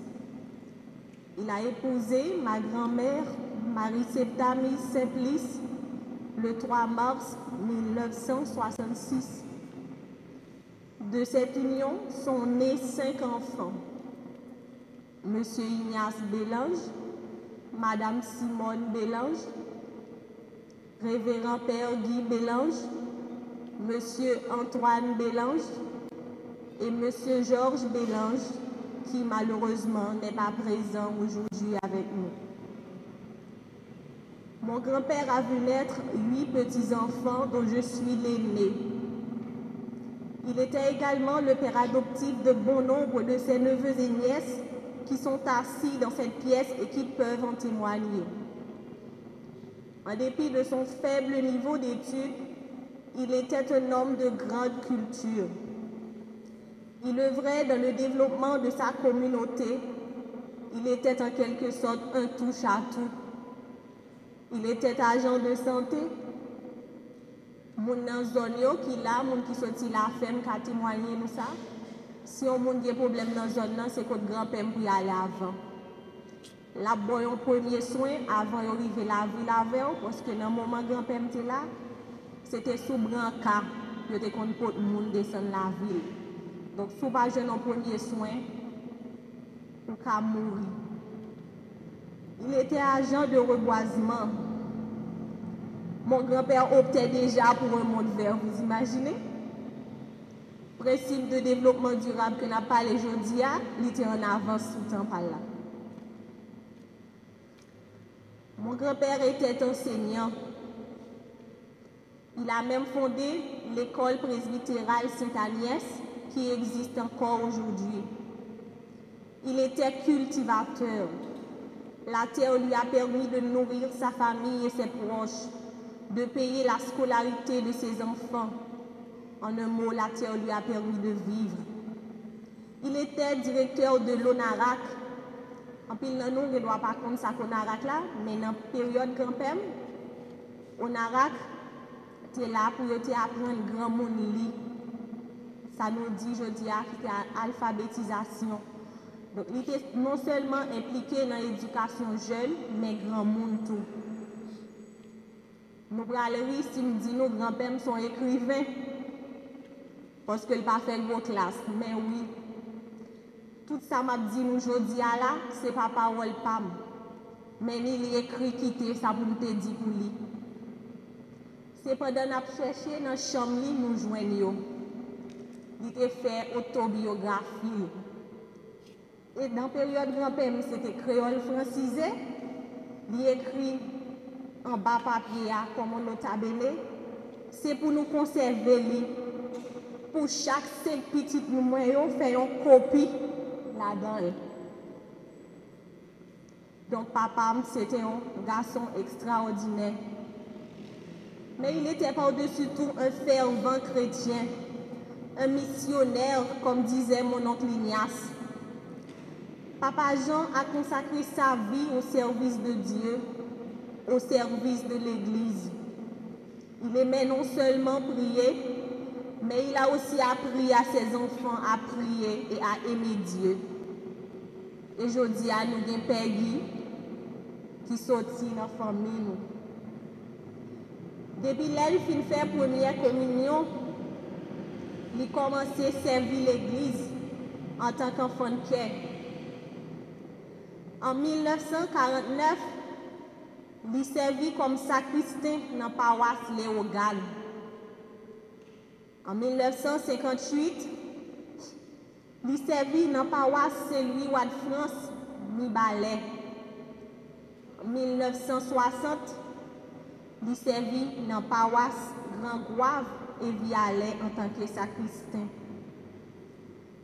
Il a épousé ma grand-mère, Marie-Septamie Simplice, le 3 mars 1966. De cette union sont nés 5 enfants. Monsieur Ignace Bélange, Madame Simone Bélange, Révérend Père Guy Bélange, Monsieur Antoine Bélange et Monsieur Georges Bélange, qui malheureusement n'est pas présent aujourd'hui avec nous. Mon grand-père a vu naître 8 petits-enfants dont je suis l'aîné. Il était également le père adoptif de bon nombre de ses neveux et nièces qui sont assis dans cette pièce et qui peuvent en témoigner. En dépit de son faible niveau d'études, il était un homme de grande culture. Il œuvrait dans le développement de sa communauté. Il était en quelque sorte un touche-à-tout. Il était agent de santé. Moun nan zone yo qui là, moun qui sorti la ferme qui a témoigné nous ça. Si on a des problèmes dans la zone, c'est que grand-père pour y aller avant. La boy en premier soin avant d'arriver la ville avec, parce que dans le moment où grand-père était là, c'était sous brancard que tu qu'on peut monde descendre la ville. Donc, sous pas jeune en premier soin, pour qu'à mourir. Il était agent de reboisement. Mon grand-père optait déjà pour un monde vert, vous imaginez? Principe de développement durable que n'a pas les aujourd'hui, il était en avance tout le temps par là. Mon grand-père était enseignant. Il a même fondé l'école presbytérale Sainte-Agnès qui existe encore aujourd'hui. Il était cultivateur. La terre lui a permis de nourrir sa famille et ses proches, de payer la scolarité de ses enfants. En un mot, la terre lui a permis de vivre. Il était directeur de l'ONARAC. En pile, nous ne doit pas compter ça qu'ONARAC là, mais dans la période grand-père, ONARAC était là pour apprendre grand monde. Ça nous dit, je dis, que c'est alphabétisation. Donc, il était non seulement impliqué dans l'éducation jeune, mais grand monde tout. Nous parlons si nous disons nos grands-pères sont écrivains, parce qu'ils n'ont pas fait gros classe. Mais oui, tout ça m'a dit nous aujourd'hui là, c'est pas parole pam. Mais il écrit quitter ça pour nous te dire pour lui. C'est pendant que nous cherchons dans la chambre, nous joignons. Il a fait autobiographie. Et dans la période grand-père, c'était créole francisé. Il écrit en bas papier, comme on note. C'est pour nous conserver. Pour chaque 5 petites nous faire une copie là-dedans. Donc, papa, c'était un garçon extraordinaire. Mais il était par-dessus tout un fervent chrétien, un missionnaire, comme disait mon oncle Ignace. Papa Jean a consacré sa vie au service de Dieu, au service de l'Église. Il aimait non seulement prier, mais il a aussi appris à ses enfants à prier et à aimer Dieu. Et je dis à nous, il y a Peggy qui sortit dans la famille. Depuis l'elle fin faire première communion, il a commencé à servir l'Église en tant qu'enfant de cœur. En 1949, il servit comme sacristain dans la paroisse Léogane. En 1958, il servit dans la paroisse Saint-Louis-Ouad France, Mi-Balais. En 1960, il servit dans la paroisse Grand-Gouave et Vialet en tant que sacristain.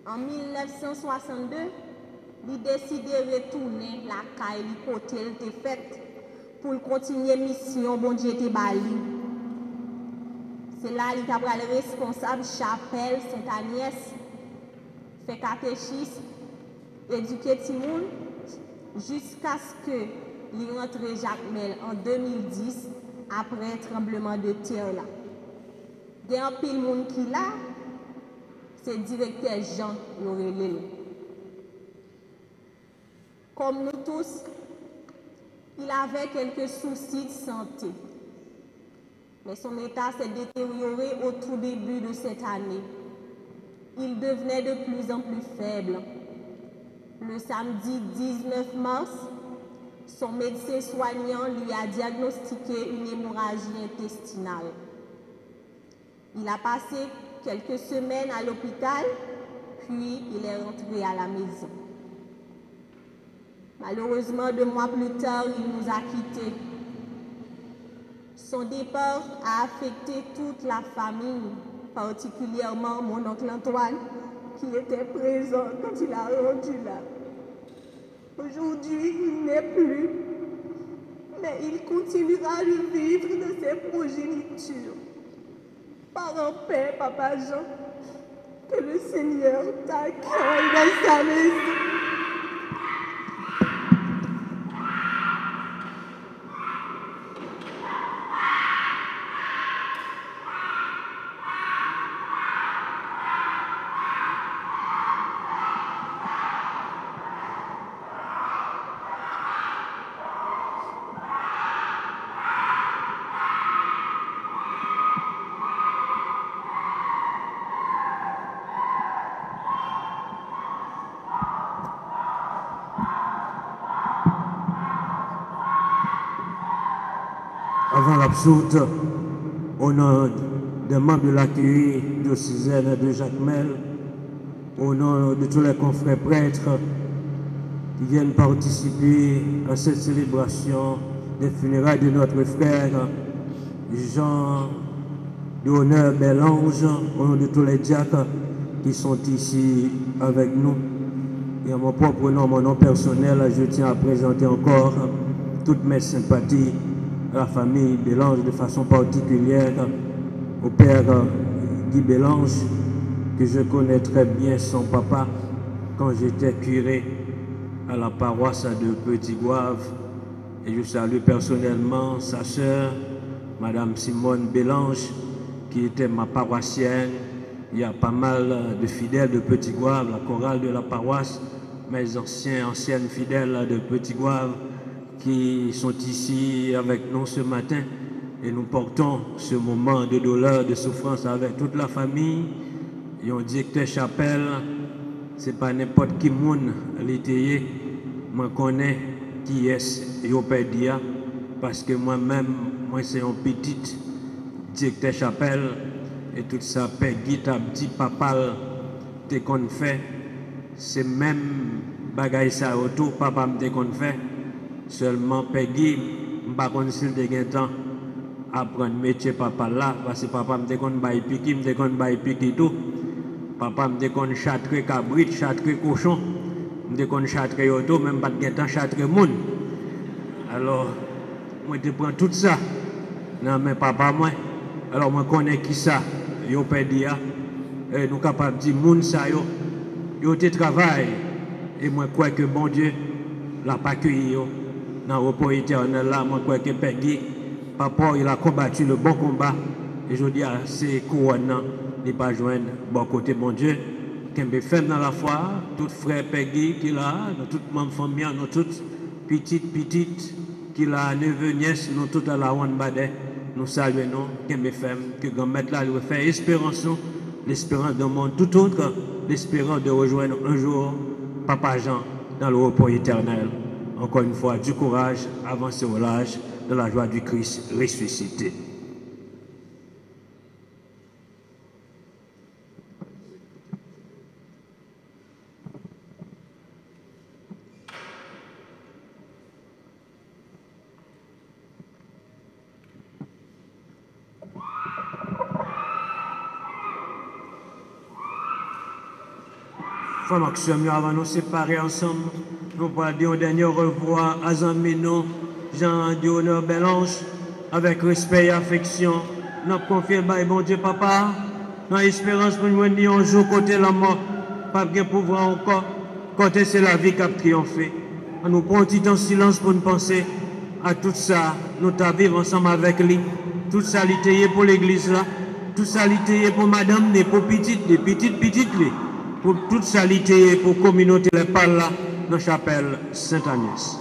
En 1962, il décide de retourner la caille côté il était faite pour continuer mission bon Dieu était bali. C'est là qu'il a le responsable chapelle Sainte-Agnès, fait catéchisme, éduquer Timoun, jusqu'à ce que il rentre Jacmel en 2010 après un tremblement de terre là. Il y a un pile monde qui là, c'est le directeur Jean Yorelel. Comme nous tous, il avait quelques soucis de santé. Mais son état s'est détérioré au tout début de cette année. Il devenait de plus en plus faible. Le samedi 19 mars, son médecin soignant lui a diagnostiqué une hémorragie intestinale. Il a passé quelques semaines à l'hôpital, puis il est rentré à la maison. Malheureusement, 2 mois plus tard, il nous a quittés. Son départ a affecté toute la famille, particulièrement mon oncle Antoine, qui était présent quand il a rendu là. Aujourd'hui, il n'est plus, mais il continuera de vivre de ses progénitures. Parents père, Papa Jean, que le Seigneur t'accueille dans sa maison. Avant l'absoute, au nom des membres de l'accueil diocésaine de Jacmel, au nom de tous les confrères prêtres qui viennent participer à cette célébration des funérailles de notre frère Jean de Honneur Belange, au nom de tous les diacres qui sont ici avec nous. Et en mon propre nom, mon nom personnel, je tiens à présenter encore toutes mes sympathies à la famille Belange, de façon particulière au père Guy Belange, que je connais très bien son papa quand j'étais curé à la paroisse de Petit-Gouave. Et je salue personnellement sa sœur, Madame Simone Belange, qui était ma paroissienne. Il y a pas mal de fidèles de Petit-Gouave, la chorale de la paroisse, mes anciennes fidèles de Petit Goave qui sont ici avec nous ce matin. Et nous portons ce moment de douleur, de souffrance avec toute la famille. Et on dit que chapelle, ce n'est pas n'importe qui moun l'étayer. Moi connais qui est yo perdu parce que moi-même, moi c'est un petit directeur chapelle et tout ça, Peggy, ta petit papa, t'es qu'on fait, c'est même bagaille ça autour, papa me qu'on fait, seulement Peggy, m'pas qu'on s'il de temps apprendre métier papa là, parce que papa me qu'on bail piquer, me qu'on bail piquer tout, papa me qu'on châtre cabrit, châtre cochon, me qu'on châtre auto, même pas de temps châtre moun. Alors, moi je prends tout ça, non mais papa moi. Alors, moi, connais qui ça, yo perdu, nous sommes capables de dire, moun ça, yo te travail, et moi, crois que bon Dieu l'a pas accueilli, dans le repos éternel là, moi, crois que Peggy, papa, il a combattu le bon combat, et je dis, c'est couronne, il pas joindre bon côté, bon Dieu, qui me fait dans la foi, tout frère Peggy qui l'a, nous toute ma famille, nous toutes petites, qui l'a neveu, nièce, nous toutes à la Wanbade. Nous saluons, que grand-maître là, nous fait espérance, l'espérance d'un monde tout autre, l'espérance de rejoindre un jour Papa Jean dans le repos éternel. Encore une fois, du courage, avancez au large de la joie du Christ ressuscité. Frère Maxime, avant de nous séparer ensemble, nous allons dire un dernier au revoir à Zamino, Jean-Dionne Belange, avec respect et affection. Nous confions le bon Dieu, papa, dans l'espérance pour nous dire un jour côté la mort, pas bien pouvoir encore, côté c'est la vie qui a triomphé. Nous prenons un petit temps silence pour nous penser à tout ça, nous vivons ensemble avec lui, tout ça l'ité pour l'église là, tout ça l'ité pour madame, pour petites, les petites les. Pour toute salité, pour la communauté les parle là, dans la chapelle Sainte-Agnès.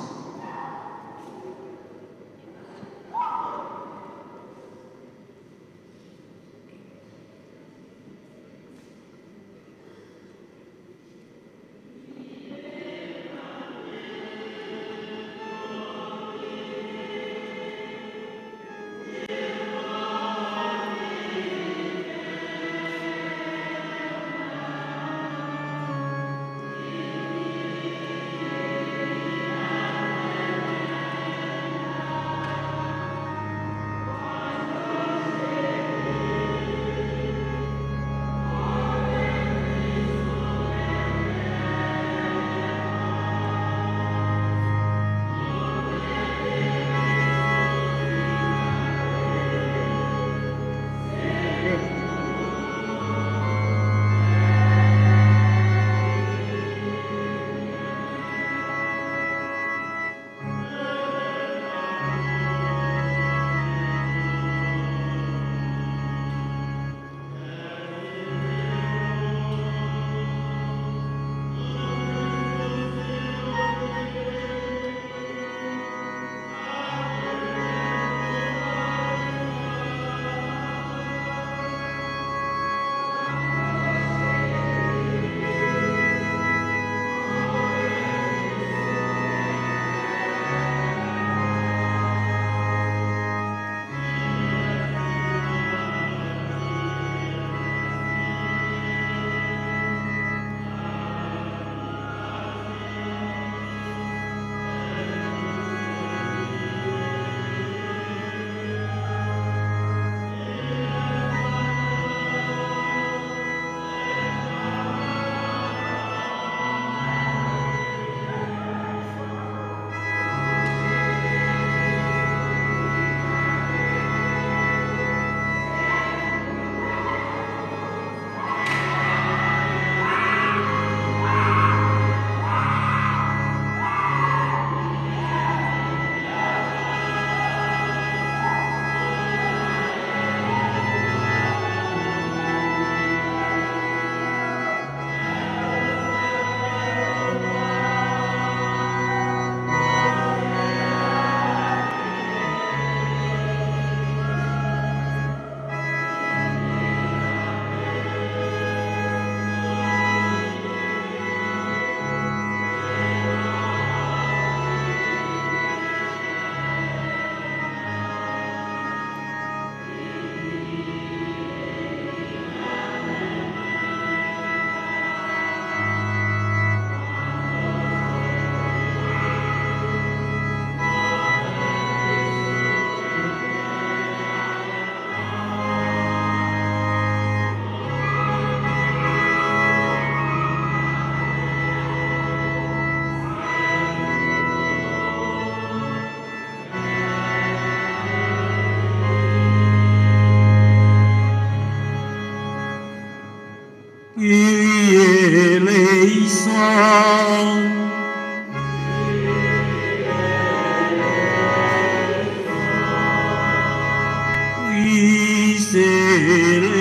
Fils éléissant.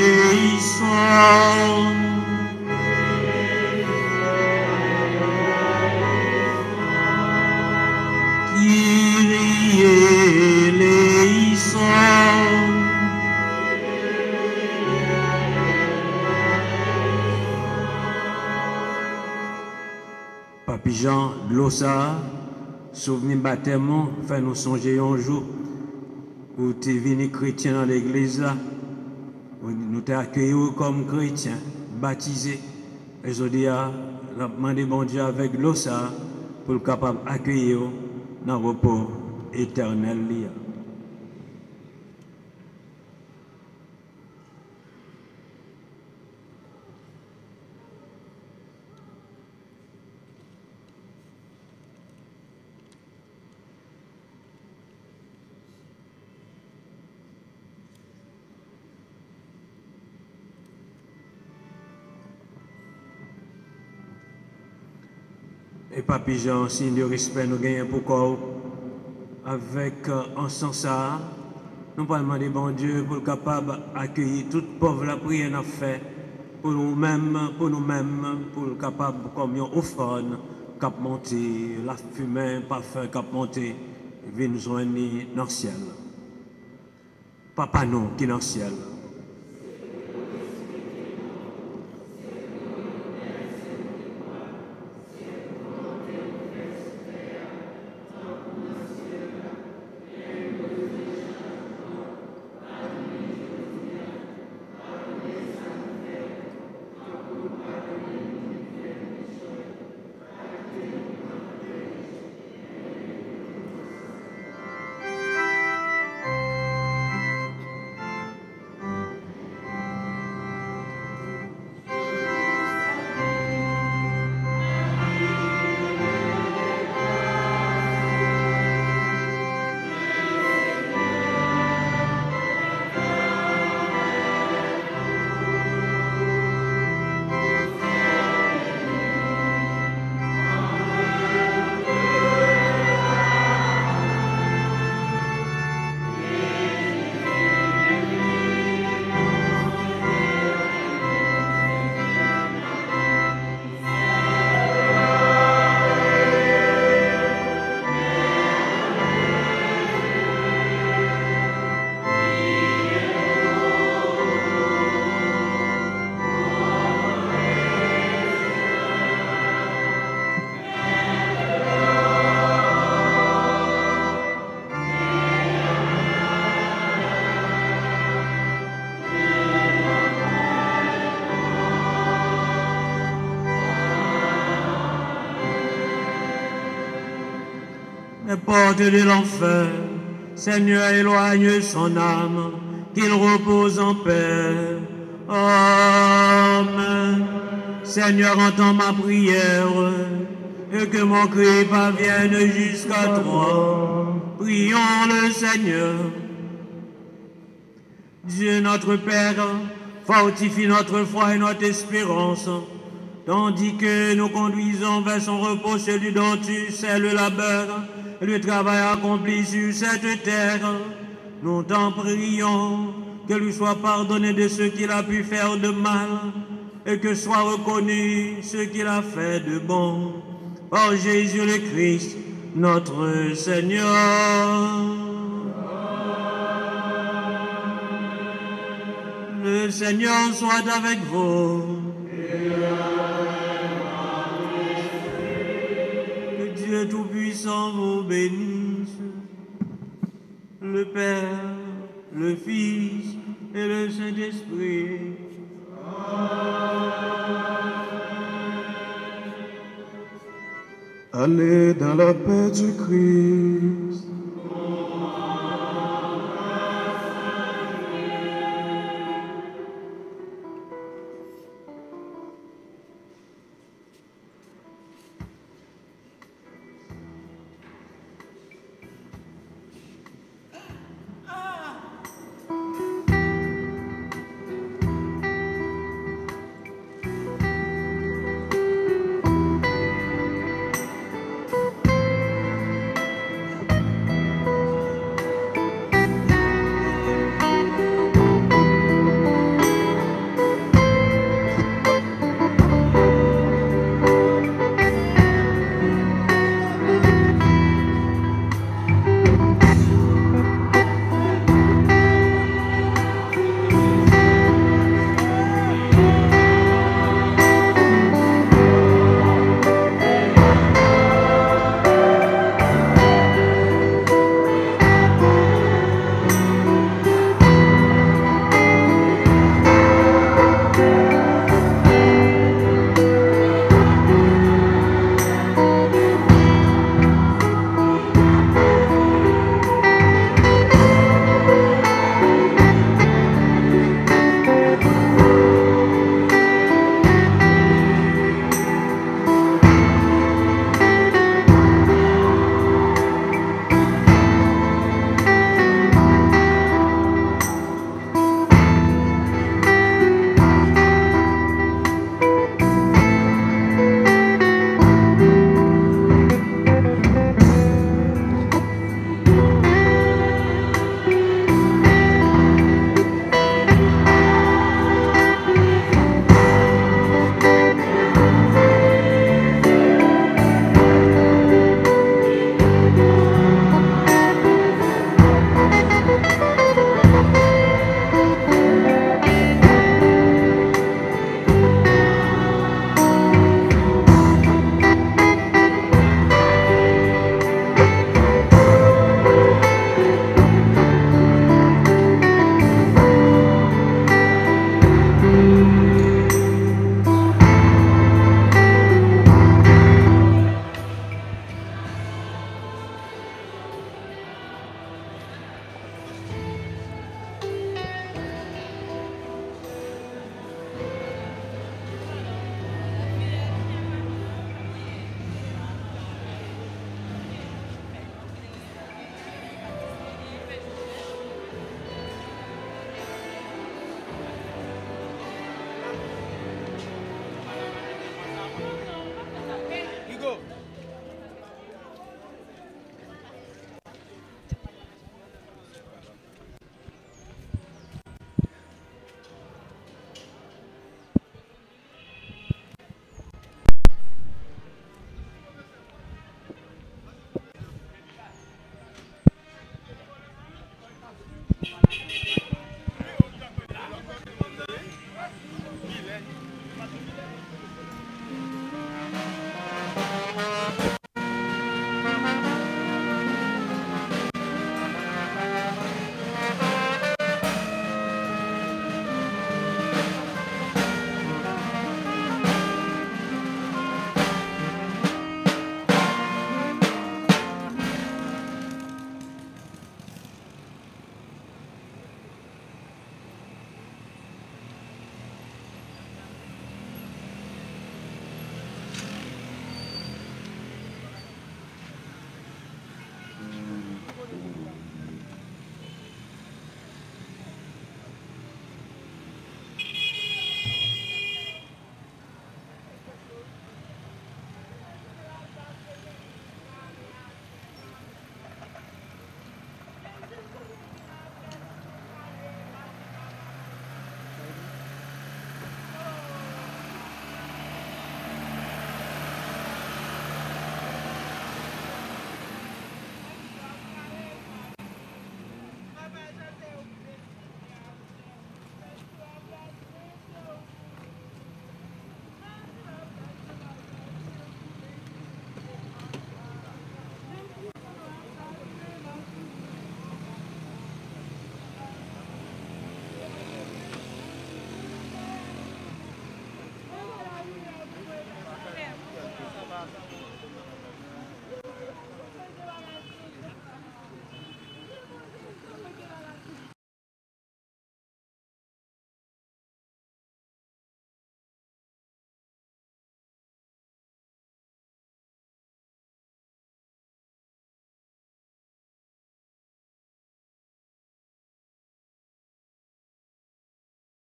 Kyrie éléissant. Papi Jean Glossa, souvenir baptême, fait nous songer un jour où tu es venu chrétien dans l'église là, où nous t'avons accueilli comme chrétien, baptisé. Et je dis, on a demandé bon Dieu avec Glossa pour le capable d'accueillir dans le repos éternel. Et Papi Jean, signe de respect, nous gagnons pourquoi avec en sens ça, nous pas demander bon Dieu pour le capable d'accueillir toute pauvre la prière n'a fait pour nous-mêmes, pour le capable comme une offrande cap monter, la fumée, parfum cap monter, vient nous joindre dans le ciel. Papa nous qui est dans le ciel. Les portes de l'enfer, Seigneur, éloigne son âme, qu'il repose en paix. Amen. Seigneur, entends ma prière, et que mon cri parvienne jusqu'à toi. Prions le Seigneur. Dieu notre Père, fortifie notre foi et notre espérance, tandis que nous conduisons vers son repos, celui dont tu sais le labeur, le travail accompli sur cette terre. Nous t'en prions, que lui soit pardonné de ce qu'il a pu faire de mal, et que soit reconnu ce qu'il a fait de bon. Par Jésus le Christ, notre Seigneur. Le Seigneur soit avec vous. Que Dieu Tout-Puissant vous bénisse, le Père, le Fils et le Saint-Esprit. Allez dans la paix du Christ.